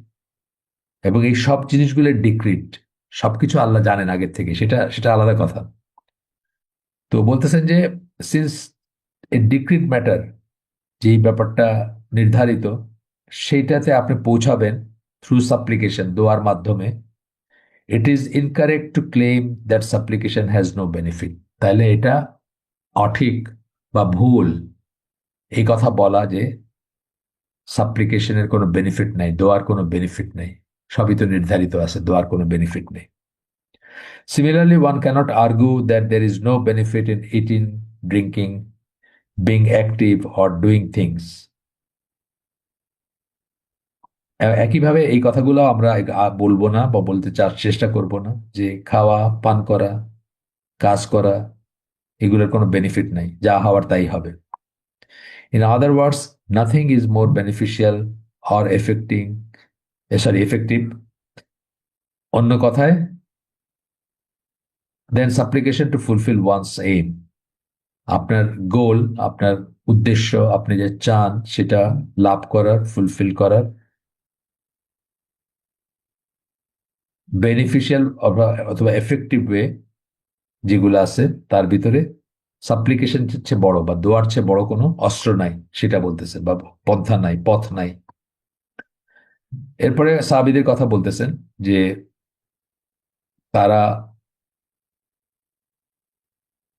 S1: এবং এই সব জিনিসগুলো ডিক্রিট, সবকিছু আল্লাহ জানেন আগের থেকে, সেটা সেটা আলাদা কথা। তো বলতেছেন যে সিন্স এ ডিক্রিট ম্যাটার, যেই ব্যাপারটা নির্ধারিত, সেইটাতে আপনি পৌঁছাবেন থ্রু সাপ্লিকেশন, দোয়ার মাধ্যমে, it is incorrect to claim that supplication has no benefit. তাহলে এটা অঠিক বা ভুল এই কথা বলা যে সাপ্লিকেশনের কোনো বেনিফিট নাই, দোয়ার কোনো বেনিফিট নেই, সবই তো নির্ধারিত আছে, দোয়ার কোনো বেনিফিট নেই। Similarly one cannot argue that there is no benefit in eating, drinking, being active or doing things. একইভাবে এই কথাগুলো আমরা বলবো না বা বলতে চেষ্টা করব না যে খাওয়া, পান করা, কাজ করা, এগুলোর কোনো বেনিফিট নাই, যা হওয়ার তাই হবে। In other words, nothing is more beneficial or effective. অন্য কথায়, then supplication to fulfil one's aim, আপনার গোল, আপনার উদ্দেশ্য, আপনি যে চান সেটা লাভ করার, ফুলফিল করার বেনিফিশিয়াল অথবা এফেক্টিভ ওয়ে যেগুলো আছে, তার ভিতরে সাপ্লিকেশন চেয়ে বড় বা দোয়ার চেয়ে বড় কোনো অস্ত্র নাই, সেটা বলতেছে, বা পন্থা নাই, পথ নাই। এরপরে সাহাবীদের কথা বলতেছেন যে তারা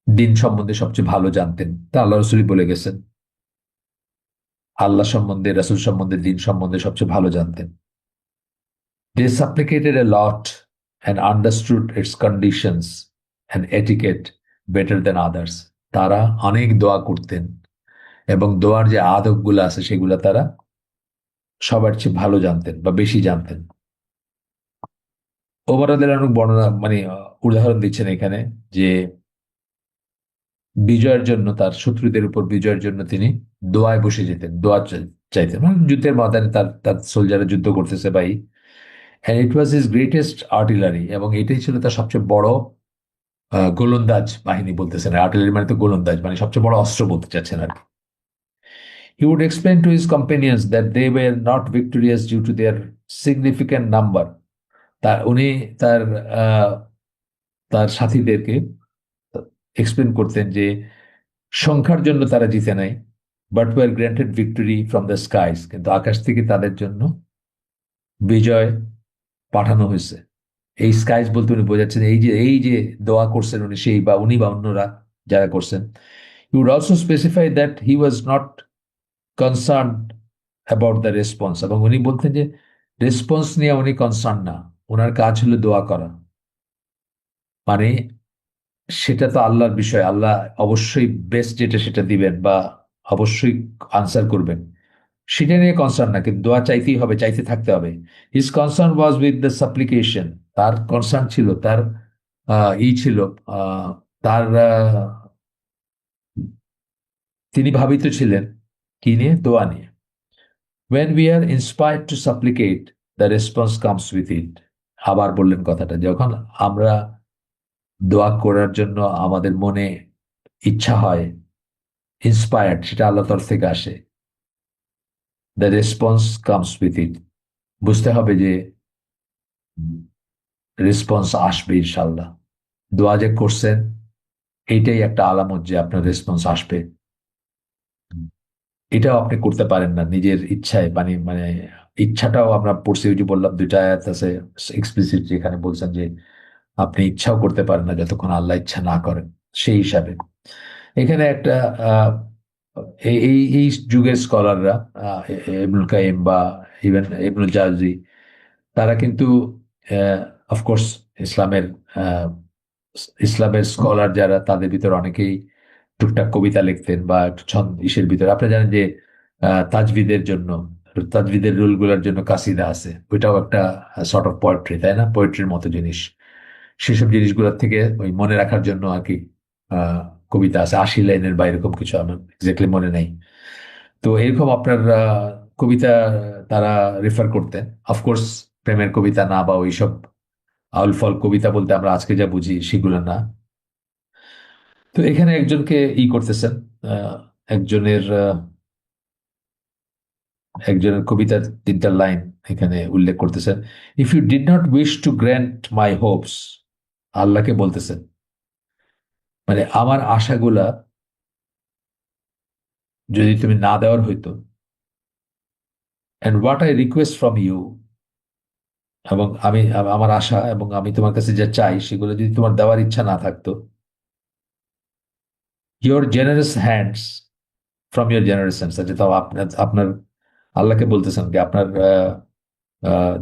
S1: দিন সম্বন্ধে সবচেয়ে ভালো জানতেন, তা আল্লাহ রসুলই বলে গেছেন। আল্লাহ সম্বন্ধে, রাসূল সম্বন্ধে, দিন সম্বন্ধে সবচেয়ে ভালো জানতেন। They supplicated a lot and understood its conditions and etiquette better than others. তারা অনেক দোয়া করতেন এবং দোয়ার যে আদবগুলো আছে সেগুলো তারা সবার চেয়ে ভালো জানতেন বা বেশি জানতেন। ওমর রাদিয়াল্লাহু আনহু বর্ণনা মানে উদাহরণ দিচ্ছেন এখানে যে বিজয়ের জন্য, তার শত্রুদের উপর বিজয়ের জন্য তিনি দোয়ায় বসে যেতেন, দোয়া চাইতেন, মানে যুদ্ধের ময়দানে তার তার সোলজাররা যুদ্ধ করতেছে ভাই, and it was his greatest artillery, এবং এটাই ছিল তার সবচেয়ে বড় গোলন্দাজ বাহিনী। বলতেছেন আর্টিলারি মানে তো গোলন্দাজ, মানে সবচেয়ে বড় অস্ত্র বলতে চাচ্ছেন আর কি। He would explain to his companions that they were not victorious due to their significant number. তা উনি তার আহ, তার সাথীদেরকে এক্সপ্লেন করতেন যে সংখ্যার জন্য তারা জিতে নাই, but were granted victory from the skies, কিন্তু আকাশ থেকে তাদের জন্য বিজয় পাঠানো হয়েছে। এই স্কাইস বলতে উনি বোঝাচ্ছেন এই যে দোয়া করছেন উনি, সেই বা উনি বা অন্যরা যারা করছেন। He would also specify that he was not concerned about the response, এবং উনি বলতেন যে রেসপন্স নিয়ে উনি কনসার্ন না, ওনার কাজ হলো দোয়া করা। মানে সেটা তো আল্লাহর বিষয়, আল্লাহ অবশ্যই বেস্ট যেটা সেটা দিবেন বা অবশ্যই আনসার করবেন, সেটা নিয়ে কনসার্ন না, কিন্তু দোয়া চাইতেই হবে, চাইতে থাকতে হবে। His concern was with the সাপ্লিকেশন, তার কনসার্ন ছিল, তার ছিল, আহ, তার তিনি ভাবিত ছিলেন কি নিয়ে? দোয়া নিয়ে। When we are inspired to supplicate, the response comes with it. আবার বললেন কথাটা, যখন আমরা দোয়া করার জন্য আমাদের মনে ইচ্ছা হয়, ইন্সপায়ার্ড, সেটা আল্লাহ তরফ থেকে আসে। The response comes with it, বুঝতে হবে যে রেসপন্স আসবে ইনশাল্লাহ। দোয়া যে করছেন এইটাই একটা আলামত যে আপনার রেসপন্স আসবে। এটাও আপনি করতে পারেন না নিজের ইচ্ছায়, মানে মানে ইচ্ছাটাও আমরা পড়ছি, ওই যে বললাম দুইটা আয়াত আছে এক্সপ্লিসিট, যেখানে বলছেন যে আপনি ইচ্ছাও করতে পারেন না যতক্ষণ আল্লাহ ইচ্ছা না করেন। সেই হিসাবে এখানে একটা আহ, এই এই এই যুগের স্কলাররা, ইবনুল কাইম বা ইভেন ইবনুল জাওজি, তারা কিন্তু অফকোর্স ইসলামের আহ, ইসলামের স্কলার যারা, তাদের ভিতর অনেকেই টুকটাক কবিতা লিখতেন বা একটু ছন্দ ইসের ভিতরে। আপনি জানেন যে তাজভিদের জন্য, তাজভিদের রুল গুলার জন্য কাসিদা আছে, ওইটাও একটা সর্ট অফ পোয়েট্রি, তাই না? পোয়েট্রির মতো জিনিস। সেসব জিনিসগুলোর থেকে ওই মনে রাখার জন্য আর কি আহ, কবিতা আছে 80 লাইনের বা এরকম কিছু, আমার এক্স্যাক্টলি মনে নেই। তো এরকম আপনার কবিতা তারা রেফার করতেন। অফকোর্স প্রেমের কবিতা না, বা ওইসব আউল ফল কবিতা বলতে আমরা আজকে যা বুঝি সেগুলো না। তো এখানে একজনকে করতেছেন, আহ, একজনের একজনের কবিতার 3টা লাইন এখানে উল্লেখ করতেছেন। If you did not wish to grant my hopes, আল্লাহকে বলতেছেন, মানে আমার আশাগুলা যদি তুমি না দেওয়ার হইতো, and what I request from you, এবং আমার আশা এবং আমি তোমার কাছে যা চাই সেগুলো যদি তোমার দেওয়ার ইচ্ছা না থাকতো, your generous hands from your generations, যেটা আপনার আপনার আল্লাহকে বলতেছেন যে আপনার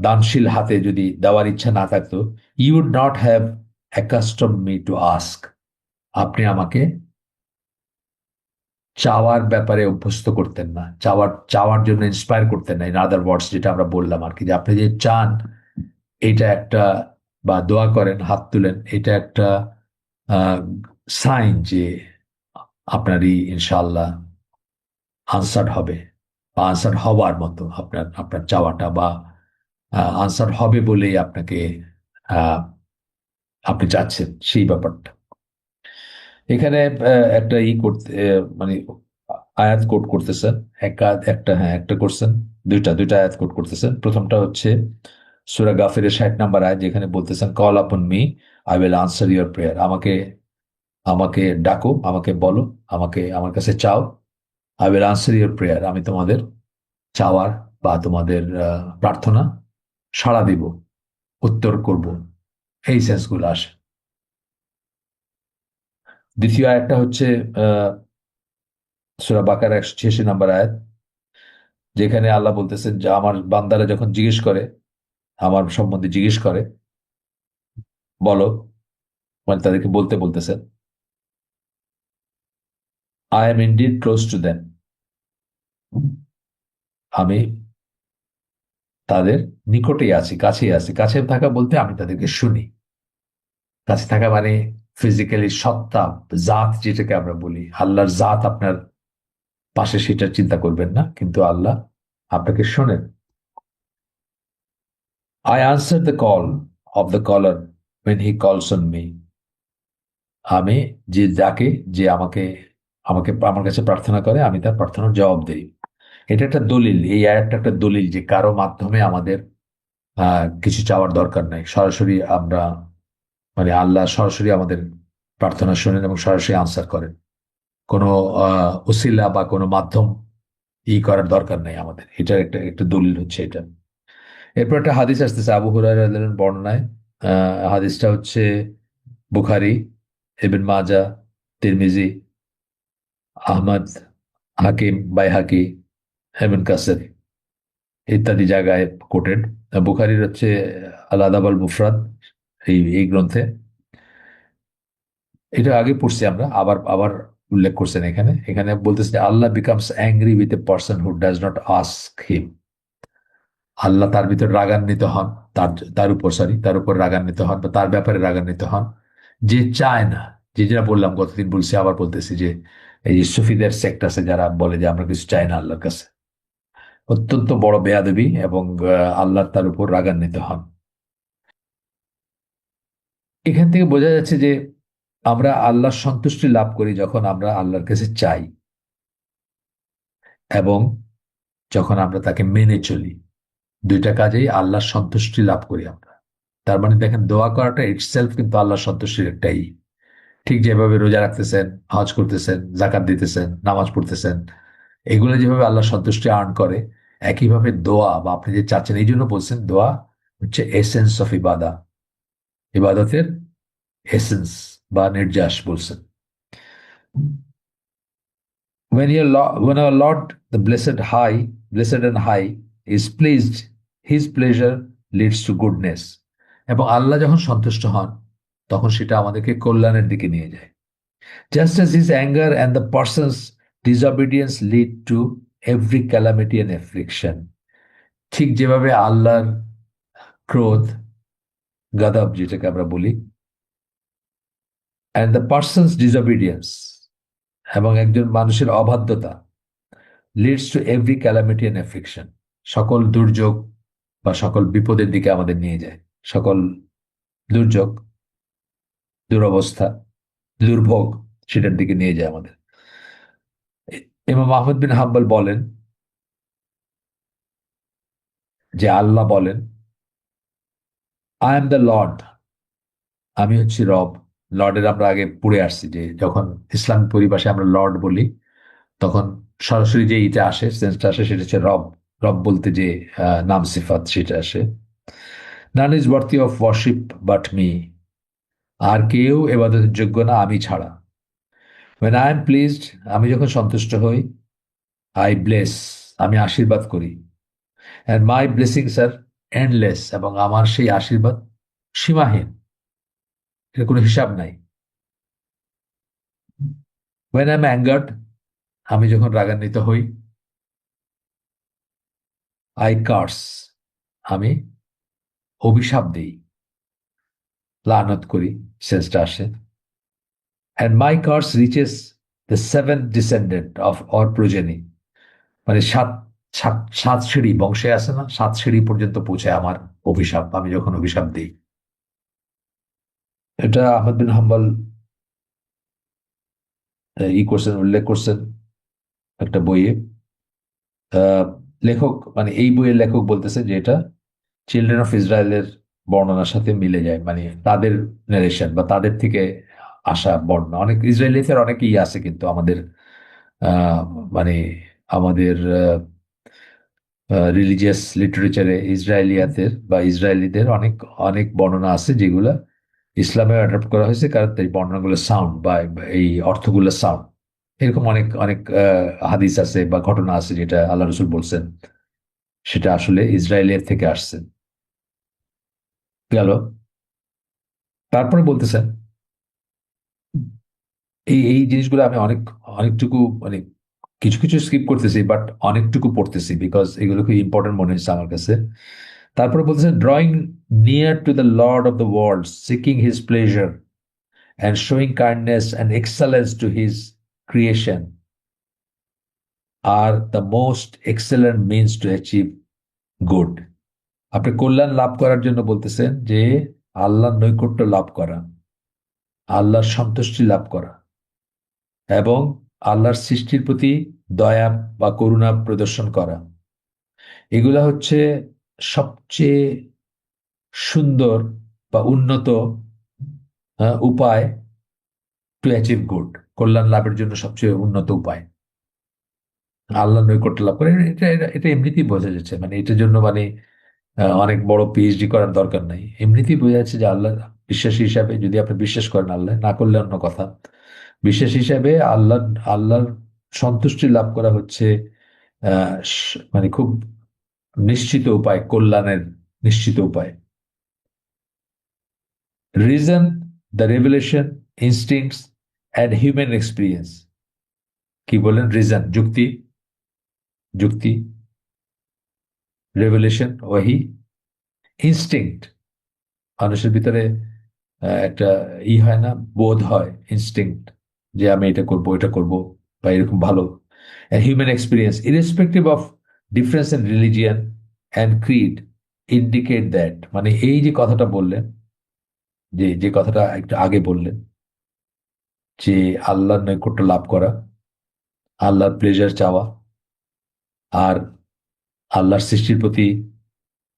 S1: দানশীল হাতে যদি দেওয়ার ইচ্ছা না থাকতো, you would not have accustom me to ask, আপনি আমাকে চাওয়ার ব্যাপারে অভ্যস্ত করতেন না, চাওয়ার জন্য ইন্সপায়ার করতেন না। ইন আদার ওয়ার্ডস, যেটা আমরা বললাম আর কি, যে আপনি যে চান এটা একটা, বা দোয়া করেন, হাত তুলেন, এটা একটা সাইন যে আপনারই ইনশাআল্লাহ আনসার হবে, বা আনসার হওয়ার মতো আপনার আপনার চাওয়াটা, বা আনসার হবে বলেই আপনাকে আপনি চাচ্ছেন সেই ব্যাপারটা। এখানে একটা করতে মানে আয়াত কোট করতেছেন। একটা, হ্যাঁ, একটা করছেন, দুইটা আয়াত কোট করতেছেন। প্রথমটা হচ্ছে সূরা গাফিরের 60 নম্বর আয়াত, যেখানে বলতেছেন, কল আপন me, I will answer your prayer. আমাকে আমাকে ডাকো, আমাকে বলো, আমাকে আমার কাছে চাও। I will answer your prayer, আমি তোমাদের চাওয়ার বা তোমাদের প্রার্থনা সাড়া দিব, উত্তর করব। এই সেন্সগুলো আসে। দ্বিতীয় আয়াতটা হচ্ছে সূরা বাকারা 186 নম্বর আয়াত, যেখানে আল্লাহ বলতেছেন যে আমার বান্দারা যখন জিজ্ঞেস করে, আমার সম্বন্ধে জিজ্ঞেস করে, বলো, মানে তাদেরকে বলতে বলতেছেন, I am indeed close to them, আমি তাদের নিকটেই আছি, কাছেই আছি। কাছে থাকা বলতে আমি তাদেরকে শুনি। কাছে থাকা মানে ফিজিক্যালি সত্তা, জাত, যেটাকে আমরা বলি, আল্লাহর জাত আপনার পাশে, সেটা চিন্তা করবেন না, কিন্তু আল্লাহ আপনাকে শোনেন। I answer the call of the caller when he calls on me, আমি যে যাকে, যে আমাকে আমাকে আমার কাছে প্রার্থনা করে, আমি তার প্রার্থনার জবাব দেই। এটা একটা দলিল, এই আয়াতটা একটা দলিল যে কারো মাধ্যমে আমাদের কিছু চাওয়ার দরকার নাই। সরাসরি আমরা, মানে আল্লাহ সরাসরি আমাদের প্রার্থনা শোনেন এবং সরাসরি আনসার করেন। কোনো উসিলা বা কোনো মাধ্যম করার দরকার নেই আমাদের। এটার একটা একটা দলিল হচ্ছে এটা। এরপর একটা হাদিস আসতেছে আবু হুরায়রা রাদিয়াল্লাহু আনহু বর্ণনায়। হাদিসটা হচ্ছে বুখারী, ইবনে মাজাহ, তিরমিজি, আহমদ, হাকিম, বাইহাকি, ইবনে কাসির ইত্যাদি জায়গায় কোটেড। বুখারীর হচ্ছে আল আদাব আল মুফরাদ, এই গ্রন্থে। এটা আগে পড়ছি আমরা, আবার আবার উল্লেখ করছেন এখানে। এখানে বলতেছে যে Allah becomes angry with a person who does not ask him. আল্লাহ তার ভিতর রাগান্বিত হন, তার তার উপর সরি তার উপর রাগান্বিত হন, বা তার ব্যাপারে রাগান্বিত হন, যে চায় না। যে যেটা বললাম গতদিন, বলছি, আবার বলতেছি, যে এই যে সুফিদের সেক্ট আছে যারা বলে যে আমরা কিছু চাই না আল্লাহর কাছে, অত্যন্ত বড় বেয়াদবি, এবং আল্লাহ তার উপর রাগান্বিত হন। এখান থেকে বোঝা যাচ্ছে যে আমরা আল্লাহর সন্তুষ্টি লাভ করি যখন আমরা আল্লাহর কাছে চাই, এবং যখন আমরা তাকে মেনে চলি। দুইটা কাজেই আল্লাহর সন্তুষ্টি লাভ করি আমরা। তার মানে দেখেন, দোয়া করাটা ইটসেলফ কিন্তু আল্লাহর সন্তুষ্টির একটাই। ঠিক যেভাবে রোজা রাখতেছেন, হজ করতেছেন, জাকাত দিতেছেন, নামাজ পড়তেছেন, এগুলো যেভাবে আল্লাহ সন্তুষ্টি আর্ন করে, একইভাবে দোয়া, বা আপনি যে চাচ্ছেন, এই জন্য বলছেন দোয়া হচ্ছে এসেন্স অফ ইবাদা, ইবাদতের এসেন্স বা নির্যাস বলছেন। When our Lord, the blessed and high, is pleased, his pleasure leads to goodness. এবং আল্লাহ যখন সন্তুষ্ট হন, তখন সেটা আমাদেরকে কল্যাণের দিকে নিয়ে যায়। Just as his anger and the person's disobedience lead to every calamity and affliction, ঠিক যেভাবে আল্লাহর ক্রোধ, গাদাব যেটাকে আমরা বলি, and the person's disobedience, এবং একজন মানুষের অবাধ্যতা, leads to every calamity and affliction, সকল দুর্যোগ বা সকল বিপদের দিকে আমাদের নিয়ে যায়। সকল দুর্যোগ, দুরবস্থা, দুর্ভোগ, সেটার দিকে নিয়ে যায় আমাদের। ইমাম আহমদ বিন হাম্বল বলেন যে আল্লাহ বলেন, আই এম দ্য লর্ড, আমি হচ্ছি রব। লর্ডের আমরা আগে পড়ে আসছি যে যখন ইসলাম পরিভাষায় আমরা লর্ড বলি, তখন সরাসরি যে ইটা আসে, সেন্সটা আসে, সেটা হচ্ছে রব। রব বলতে যে নাম সিফাত, সেটা আসে। None is worthy of worship but me, আর কেউ এবাদতের যোগ্য না আমি ছাড়া। when I am pleased, আমি যখন সন্তুষ্ট হই, I bless, আমি আশীর্বাদ করি, and my blessings are endless, এবং আমার সেই আশীর্বাদ সীমাহীন, এর কোনো হিসাব নাই। when I'm angered, আমি যখন রাগান্বিত হই, I curse, আমি অভিশাপ দিই, লানত করি, সেন্সটা আসে। and my curse reaches the seventh descendant of our progeny, মানে সাত সাত সাত সিঁড়ি বংশে আছে না, সাত সিঁড়ি পর্যন্ত পৌঁছে আমার অভিশাপ, আমি যখন অভিশাপ দিই। এটা আহমদ বিন হাম্বল ই করছেন, উল্লেখ করছেন একটা বইয়ে। আহ, লেখক মানে এই বইয়ের লেখক বলতেছে যে এটা চিলড্রেন অফ ইসরায়েলের বর্ণনার সাথে মিলে যায়, মানে তাদের নারেশন বা তাদের থেকে আসা বর্ণনা। অনেক ইসরায়েলিদের অনেকেই আছে কিন্তু আমাদের আহ, মানে আমাদের রিলিজিয়াস লিটারেচারে ইসরায়েলিয়াতের বা ইসরায়েলিদের অনেক অনেক বর্ণনা আছে যেগুলা ইসলামে অ্যাডাপ্ট করা হয়েছে, কারণ এই বর্ণনাগুলো সাউন্ড বা এই অর্থগুলো সাউন্ড। এরকম অনেক অনেক হাদিস আছে বা ঘটনা আছে যেটা আল্লাহ রসুল বলছেন সেটা আসলে ইসরায়েলের থেকে আসছে। গেল। তারপরে বলতেছেন এই এই জিনিসগুলো আমি অনেকটুকু মানে কিছু কিছু স্কিপ করতেছি, বাট অনেকটুকু পড়তেছি বিকজ এগুলো খুব ইম্পর্টেন্ট মনে হচ্ছে আমার কাছে। তারপরে বলতেছেন drawing near to the Lord of the world, seeking his pleasure and showing kindness and excellence to his creation are the most excellent means to achieve good. আপনি কল্যাণ লাভ করার জন্য বলতেছেন যে আল্লাহর নৈকট্য লাভ করা, আল্লাহর সন্তুষ্টি লাভ করা এবং আল্লাহর সৃষ্টির প্রতি দয়া বা করুণা প্রদর্শন করা, এগুলা হচ্ছে সবচেয়ে সুন্দর বা উন্নত উপায় টু অ্যাচিভ গুড। কল্যাণ লাভের জন্য সবচেয়ে উন্নত উপায় আল্লাহ নৈকট্য লাভ করে। এটা এটা এটা এমনিতেই বোঝা যাচ্ছে, মানে এটার জন্য মানে অনেক বড় পিএইচডি করার দরকার নাই, এমনিতেই বোঝা যাচ্ছে যে আল্লাহ বিশ্বাসী হিসাবে, যদি আপনি বিশ্বাস করেন, আল্লাহ না করলে অন্য কথা, বিশ্বাস হিসাবে আল্লাহর সন্তুষ্টি লাভ করা হচ্ছে মানে খুব নিশ্চিত উপায়, কল্যাণের নিশ্চিত উপায়। Reason, the revelation, instincts and human experience. কি বলেন? রিজন যুক্তি, যুক্তি, রেভেলেশন ওয়াহি, ইনস্টিংক্ট মানুষের ভিতরে একটা হয় না, বোধ হয়, ইনস্টিংক্ট যে আমি এটা করব, এটা করব বা এরকম ভালো। Human experience irrespective of difference in religion and Creed indicate that, মানে এই যে কথাটা বললেন, যে যে কথাটা একটু আগে বললেন, যে আল্লাহর নৈকট্য লাভ করা, আল্লাহর প্লেজার চাওয়া আর আল্লাহর সৃষ্টির প্রতি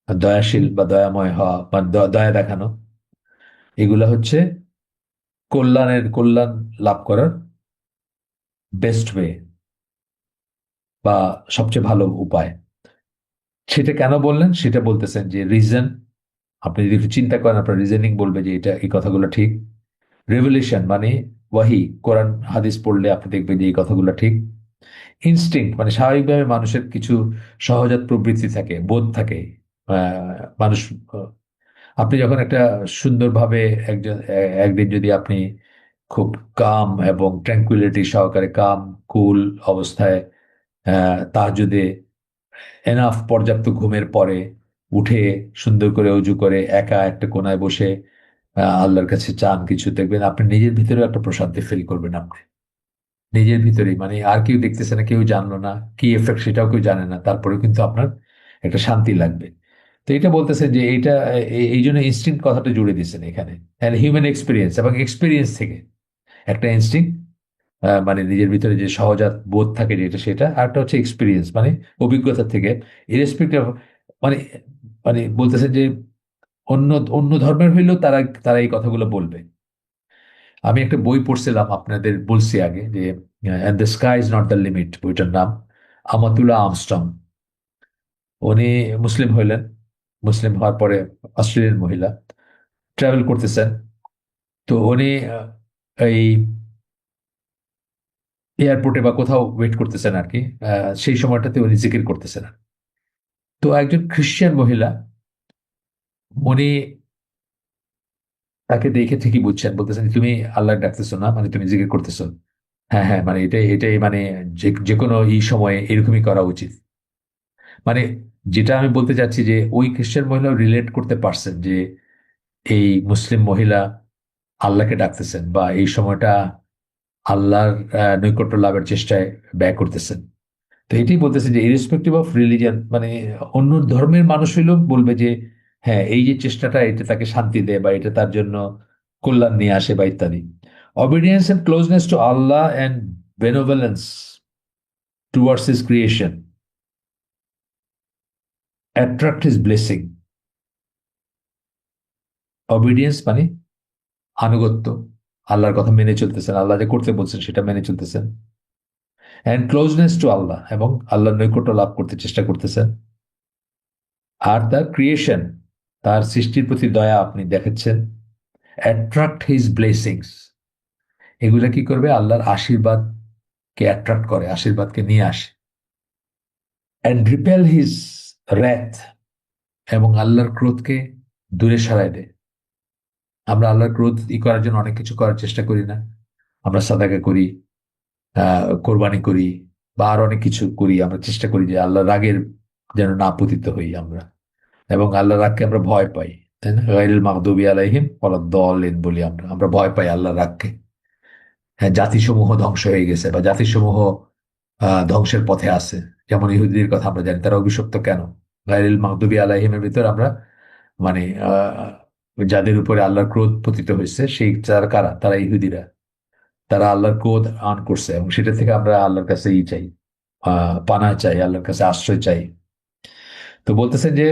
S1: দয়াশীল বা দয়াময় হওয়া বা দয়া দেখানো, এগুলা হচ্ছে কল্যাণ লাভ করার বেস্ট ওয়ে বা সবচেয়ে ভালো উপায়। সেটা কেন বললেন সেটা বলতেছেন যে রিজন, আপনি যদি একটু চিন্তা করেন আপনার রিজনিং বলবে যে এটা এই কথাগুলো ঠিক। রেভলিউশন মানে ওয়াহি, কোরআন হাদিস পড়লে আপনি দেখবেন যে এই কথাগুলো ঠিক। ইনস্টিংক্ট মানে স্বাভাবিকভাবে মানুষের কিছু সহজাত প্রবৃত্তি থাকে, বোধ থাকে। মানুষ আপনি যখন একটা সুন্দরভাবে একদিন যদি আপনি খুব কাম এবং ট্র্যাঙ্কুইলিটি সহকারে, কাম কুল অবস্থায় তাহাজ্জুদে এনাফ পর্যাপ্ত ঘুমের পরে উঠে সুন্দর করে অজু করে একা একটা কোনায় বসে আল্লাহর কাছে চান কিছু, দেখবেন আপনি নিজের ভিতরেও একটা প্রশান্তি ফিল করবেন। আপনি নিজের ভিতরেই, মানে আর কেউ দেখতেছে না, কেউ জানলো না কি এফেক্ট সেটাও কেউ জানে না, তারপরে কিন্তু আপনার একটা শান্তি লাগবে। তো এটা বলতেছে যে এইটা এই জন্য ইনস্টিংক্ট কথাটা জুড়ে দিচ্ছেন এখানে, হিউম্যান এক্সপিরিয়েন্স এবং এক্সপিরিয়েন্স থেকে একটা ইনস্টিংক্ট, মানে নিজের ভিতরে যে সহজাত বোধ থাকে যেটা সেটা, আর একটা হচ্ছে এক্সপিরিয়েন্স মানে অভিজ্ঞতা থেকে, ইরেসপেক্টিভ মানে মানে বলতেছে যে অন্য অন্য ধর্মের হইলেও তারা তারা এই কথাগুলো বলবে। আমি একটা বই পড়ছিলাম, আপনাদের বলছি আগে যে and the sky is not the limit, বইটার নাম আমাতুল্লাহ আমস্ট্রং। উনি মুসলিম হইলেন, মুসলিম হওয়ার পরে অস্ট্রেলিয়ান মহিলা, ট্রাভেল করতেছেন। তো উনি এই এয়ারপোর্টে বা কোথাও ওয়েট করতেছেন আর কি, সেই সময়টাতে উনি জিকির করতেছেন। তো একজন খ্রিস্টান মহিলা, উনি তাকে দেখে ঠিকই বুঝছেন, বলতেছেন তুমি আল্লাহ ডাকতেছো না, মানে তুমি জিকির করতেছো। হ্যাঁ হ্যাঁ, মানে এটাই এটাই মানে যে যে কোনো এই সময়ে এরকমই করা উচিত। মানে যেটা আমি বলতে চাচ্ছি যে ওই খ্রিস্টান মহিলাও রিলেট করতে পারছেন যে এই মুসলিম মহিলা আল্লাহকে ডাকতেছেন বা এই সময়টা আল্লাহর নৈকট্য লাভের চেষ্টায় ব্যয় করতেছেন। তো এটাই বলতেছে যে ইরেসপেক্টিভ অফ রিলিজিয়ান, মানে অন্য ধর্মের মানুষ হইলেও বলবে যে হ্যাঁ এই যে চেষ্টাটা এটা তাকে শান্তি দেয় বা এটা তার জন্য কল্যাণ নিয়ে আসে বা ইত্যাদি। Obedience and closeness to Allah and benevolence towards his creation attract his blessing. Obedience মানে আনুগত্য, আল্লাহর কথা মেনে চলতেছেন, আল্লাহ যে করতে বলছেন সেটা মেনে চলতেছেন। অ্যান্ড ক্লোজনেস টু আল্লাহ, এবং আল্লাহর নৈকট্য লাভ করতে চেষ্টা করতেছেন। আর তার ক্রিয়েশন, তার সৃষ্টির প্রতি দয়া আপনি দেখাচ্ছেন। অ্যাট্রাক্ট হিজ ব্লেসিংস, এগুলা কি করবে? আল্লাহর আশীর্বাদকে অ্যাট্রাক্ট করে, আশীর্বাদকে নিয়ে আসে। অ্যান্ড রিপেল হিজ র্যাথ, এবং আল্লাহর ক্রোধকে দূরে সরায় দেয়। আমরা আল্লাহর ক্রোধ করার জন্য অনেক কিছু করার চেষ্টা করি না? আমরা সাদাকা করি, কোরবানি করি, বা আর অনেক কিছু করি, আমরা চেষ্টা করি যে আল্লাহ রাগের যেন না পতিত হই আমরা, এবং আল্লাহ রাগকে আমরা ভয় পাই, তাই না? গায়রিল মাগদুবি আলাইহিম ওয়ালাদ-দাল্লিন বলি আমরা, আমরা ভয় পাই আল্লাহ রাগকে। হ্যাঁ, জাতিসমূহ ধ্বংস হয়ে গেছে বা জাতিসমূহ ধ্বংসের পথে আছে। যেমন ইহুদিদের কথা আমরা জানি, তারা অভিশপ্ত কেন? গায়রিল মাগদুবি আলাইহিমের ভিতর আমরা মানে যাদের উপরে আল্লাহর ক্রোধ পতিত হয়েছে সেই তারা কারা? তারা ইহুদিরা। তারা আল্লাহর ক্রোধ আন করছে, এবং সেটা থেকে আমরা আল্লাহর কাছে চাই, পানা চাই, আল্লাহর কাছে আশ্রয় চাই। তো বলতেছেন যে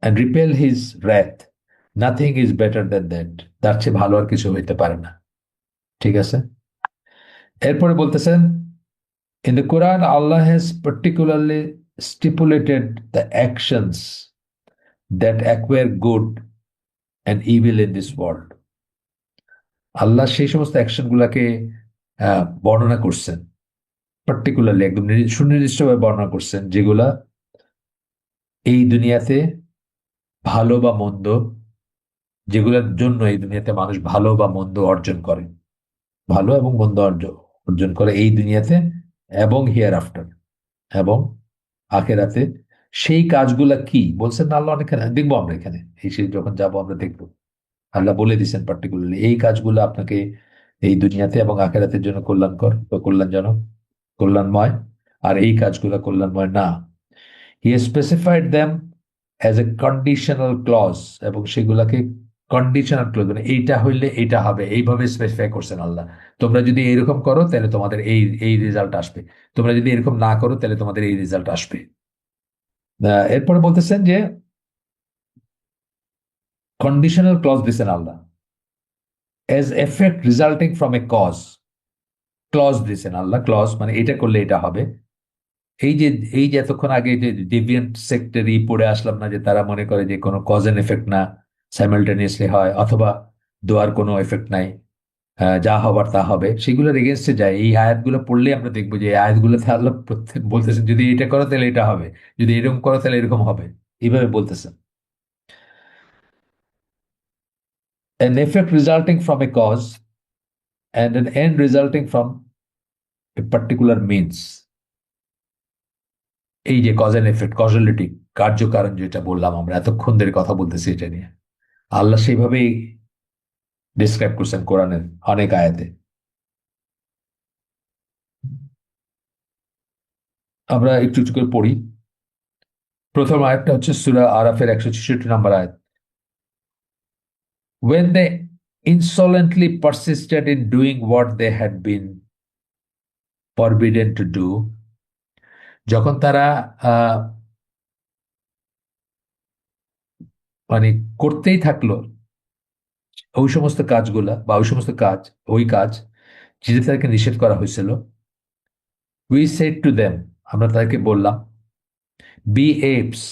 S1: repel his wrath, nothing is better than that, তার চেয়ে ভালো আর কিছু হইতে পারে না। ঠিক আছে। এরপরে বলতেছেন, in the Quran Allah has particularly stipulated the actions that acquire good and evil in this world. আল্লাহ সেই সমস্ত অ্যাকশন গুলাকে বর্ণনা করছেন, পার্টিকুলারলি একদম সুনির্দিষ্টভাবে বর্ণনা করছেন, যেগুলা এই দুনিয়াতে ভালো বা মন্দ, যেগুলোর জন্য এই দুনিয়াতে মানুষ ভালো বা মন্দ অর্জন করে, ভালো এবং মন্দ অর্জন অর্জন করে এই দুনিয়াতে এবং হিয়ার আফটার, এবং আখেরাতে। সেই কাজগুলা কি বলছেন না আল্লাহ? অনেকখানে দেখবো আমরা এখানে, এই সে যখন যাব আমরা দেখবো। আল্লাহ বলে দিচ্ছেন পার্টিকুলারলি এই কাজগুলো আপনাকে এই দুনিয়াতে এবং আখেরাতের জন্য কল্যাণকর বা কল্যাণজনক, কল্যাণময়। আর এই কাজগুলো কল্যাণময় না। He specified them as a conditional clause, এবং সেগুলাকে কন্ডিশনাল ক্লজ মানে এইটা হইলে এইটা হবে, এইভাবে স্পেসিফাই করছেন আল্লাহ। তোমরা যদি এইরকম করো তাহলে তোমাদের এই এই রেজাল্ট আসবে, তোমরা যদি এরকম না করো তাহলে তোমাদের এই রেজাল্ট আসবে। এরপরে বলতেছেন যে কন্ডিশনাল ক্লজ দিচ্ছেন আল্লাহ, as effect resulting from a cause. Clause দিচ্ছেন আল্লাহ, ক্লজ মানে এটা করলে এটা হবে। এই যে এই যে এতক্ষণ আগে যে ডেভিয়েন্ট সেক্টরি পড়ে আসলাম না, যে তারা মনে করে যে কোনো কজ এন্ড এফেক্ট না, সাইমালটেনিয়াসলি হয়, অথবা দোয়ার কোনো এফেক্ট নাই, যা হবার তা হবে, সেগুলোর এগেনস্টে যায়। এই আয়াতগুলো পড়লে আমরা দেখবো যে এই আয়াতগুলোতে আল্লাহ প্রত্যেক বলতেছেন যদি এটা করো তাহলে এটা হবে, যদি এরকম করো তাহলে এরকম হবে, এইভাবে বলতেছেন। An effect resulting from a cause and an end resulting from a particular means. এই যে কজ এন্ড এফেক্ট, কজালিটি, কার্যকারণ, যেটা বললাম আমরা এতক্ষণ ধরে কথা বলতেছি এটা নিয়ে, আল্লাহ সেইভাবেই ডিসক্রাইব করছেন কোরআনের অনেক আয়াতে। আমরা একটু একটু করে পড়ি। প্রথম আয়াতটা হচ্ছে সূরা আরাফের 166 নম্বর আয়াত। When they insolently persisted in doing what they had been forbidden to do, যখন তারা আহ মানে করতেই থাকলো ওই সমস্ত কাজগুলা বা ওই সমস্ত কাজ, ওই কাজ যেটা তাদেরকে নিষেধ করা হয়েছিল। উই সেড টু দেম, আমরা তাদেরকে বললাম, বি এপস,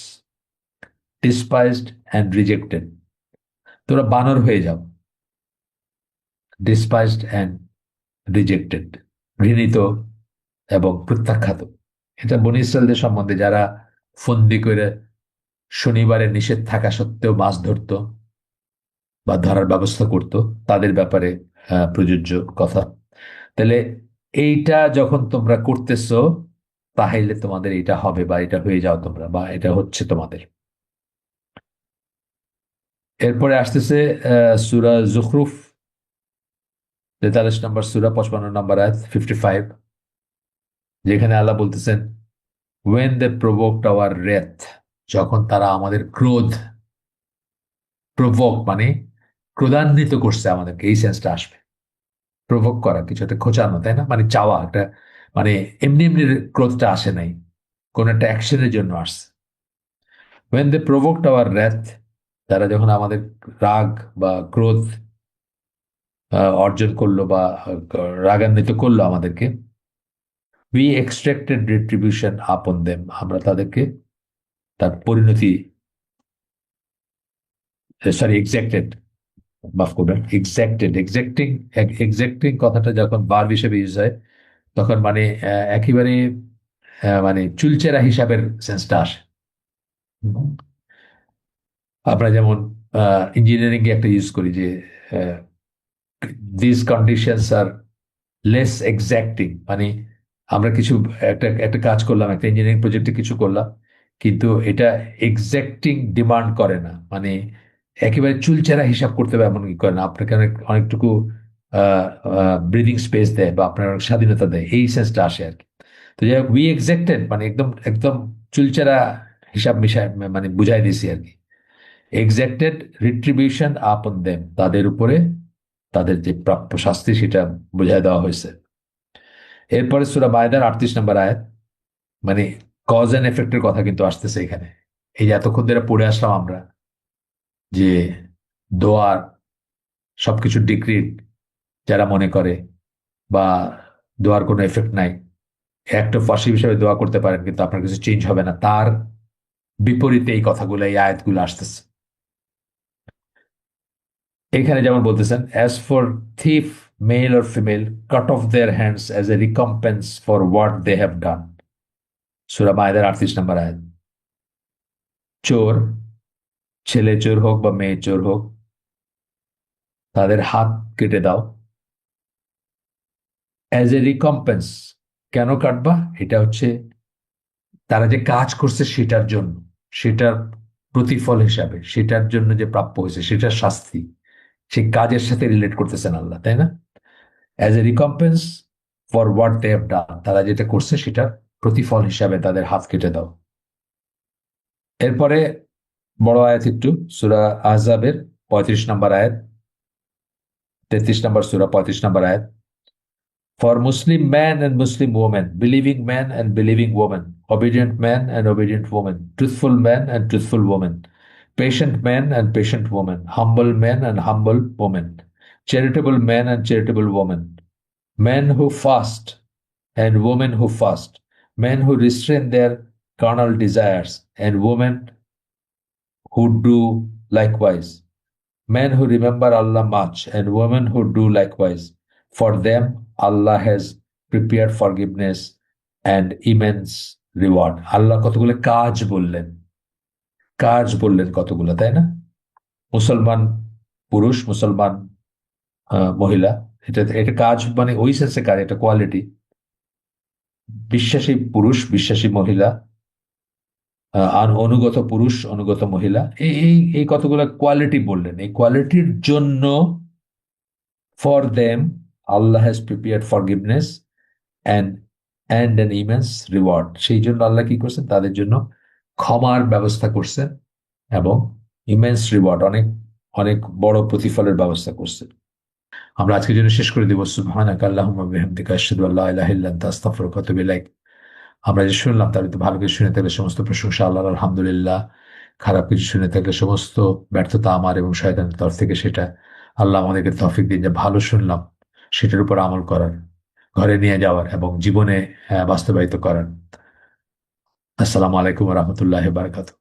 S1: ডিসপাইজড অ্যান্ড রিজেক্টেড, তোরা বানর হয়ে যাও। ডিসপাইজড অ্যান্ড রিজেক্টেড, ঘৃণিত এবং প্রত্যাখ্যাত। এটা বনী ইসরায়েলদের সম্বন্ধে, যারা ফন্দি করে শনিবারে নিষেধ থাকা সত্ত্বেও মাছ ধরতো বা ধরার ব্যবস্থা করত, তাদের ব্যাপারে প্রযোজ্য কথা। তাহলে এইটা যখন তোমরা করতেছো তাহলে তোমাদের এটা হবে বা এটা হয়ে যাও তোমরা, বা এটা হচ্ছে তোমাদের। এরপরে আসতেছে সূরা জুখরুফ 43 নম্বর সূরা 55 নম্বর আয়াত 55, যেখানে আল্লাহ বলতেছেন, when they provoked our wrath, যখন তারা আমাদের ক্রোধ, প্রভোক মানে ক্রোধান্বিত করছে আমাদেরকে, এই সেন্সটা আসবে। প্রভোগ করা, কিছু একটা খোঁচানো, তাই না, মানে চাওয়া একটা, মানে এমনি এমনি ক্রোধটা আসে নাই, কোন একটা অ্যাকশনের জন্য আসছে। when they provoked our wrath, তারা যখন আমাদের রাগ বা ক্রোধ অর্জন করলো বা রাগান্বিত করলো আমাদেরকে, we extracted retribution upon them, আমরা তাদেরকে তার পরিণতি, সরি এক্সাক্টেড, মাফ করবেন, এক্সাক্টেড, এক্সাক্টিং কথাটা যখন ভার্ব হিসেবে ইউজ হয় তখন মানে একেবারে মানে চুলচেরা হিসাবের সেন্সটা আসে। হুম। আমরা যেমন ইঞ্জিনিয়ারিং এ একটা ইউজ করি যে দিস কন্ডিশনস আর লেস এক্সাক্টিং, মানে আমরা কিছু একটা একটা কাজ করলাম, একটা ইঞ্জিনিয়ারিং প্রজেক্টে কিছু করলাম, কিন্তু এটা এক্সাক্টিং ডিমান্ড করে না, মানে একেবারে চুলচেরা হিসাব করতে হবে এমন কি করে না, আপনাকে অনেকটুকু ব্রিদিং স্পেস দেয় বা আপনার অনেক স্বাধীনতা দেয়, এই সেন্সটা আসে আর কি। তো যাই হোক, উই এক্সাক্টেড মানে একদম একদম চুলচেরা হিসাব মিশায়, মানে বুঝাই দিছি আর কি। এক্সাক্টেড রিট্রিবিউশন আপন দেম, তাদের উপরে তাদের যে প্রাপ্য শাস্তি সেটা বুঝাই দেওয়া হয়েছে। এরপরে সূরা মায়দার 38 নম্বর আয়াত, মানে কজ এন্ড এফেক্টের কথা কিন্তু আসতেছে এখানে। এই যে এতক্ষণ ধরে পড়ে আসলাম আমরা যে দোয়ার সবকিছু ডিক্রিট, যারা মনে করে বা দোয়ার কোনো এফেক্ট নাই, একটা ফাঁসি হিসেবে দোয়া করতে পারেন কিন্তু আপনার কিছু চেঞ্জ হবে না, তার বিপরীতে এই কথাগুলো, এই আয়াতগুলো আসতেছে। এখানে যেমন বলতেছেন, as for thief male or female, cut off their hands as a recompense for what they have done. সূরা মায়েদার 38 নম্বর আয়াত। চোর, ছেলে চোর হোক বা মেয়ে চোর হোক, তাদের হাত কেটে দাও অ্যাজ এ রিকম্পেন্স। কেন কাটবা? এটা হচ্ছে তারা যে কাজ করছে সেটার জন্য, সেটার প্রতিফল হিসাবে, সেটার জন্য যে প্রাপ্য হয়েছে সেটার শাস্তি, সেই কাজের সাথে রিলেট করতেছেন আল্লাহ, তাই না? As a recompense for what they have done, তারা যেটা করছে সেটার প্রতিফল হিসাবে তাদের হাত কেটে দাও। এরপরে বড় আয়াত একটু, সূরা আহজাবের 35 নম্বর আয়াত, 33 নম্বর সূরা, 35 নম্বর আয়াত। For Muslim man and Muslim woman, believing man and believing woman, obedient man and obedient woman, truthful man and truthful woman, patient man and patient woman, humble man and humble woman, charitable man and charitable woman, men who fast and women who fast, men who restrain their carnal desires and women who do likewise, men who remember Allah much and women who do likewise. For them, Allah has prepared forgiveness and immense reward. আল্লাহ কতগুলো কাজ বললেন, কাজ বললেন কতগুলো, তাই না? মুসলমান পুরুষ, মুসলমান মহিলা, এটা এটা কাজ মানে ওই সেন্সে কাজ, এটা কোয়ালিটি। বিশ্বাসী পুরুষ, বিশ্বাসী মহিলা, আর অনুগত পুরুষ, অনুগত মহিলা, এই এই এই কতগুলো কোয়ালিটি বললেন, এই কোয়ালিটির জন্য for them, Allah has prepared forgiveness and an immense reward. সেই জন্য আল্লাহ কি করছেন? তাদের জন্য ক্ষমার ব্যবস্থা করছেন এবং ইমেন্স রিওয়ার্ড, অনেক অনেক বড় প্রতিফলের ব্যবস্থা করছেন। আমরা আজকের জন্য শেষ করে দিব। সুবহানাকা আল্লাহুম্মা ওয়া বিহামদিকা আশহাদু আল্লা ইলাহা ইল্লা আনতা আস্তাগফিরুকা ওয়া আতুবু ইলাইক। আমরা যে শুনলাম তার তো ভালো কিছু শুনে থাকলে সমস্ত প্রশংসা আল্লাহর, আলহামদুলিল্লাহ। খারাপ কিছু শুনে থাকলে সমস্ত ব্যর্থতা আমার এবং শয়তানের তরফ থেকে সেটা। আল্লাহ আমাদেরকে তৌফিক দিন যে ভালো শুনলাম সেটার উপর আমল করার, ঘরে নিয়ে যাওয়ার এবং জীবনে বাস্তবায়িত করার। আসসালামু আলাইকুম ওয়া রাহমাতুল্লাহি ওয়া বারাকাতুহু।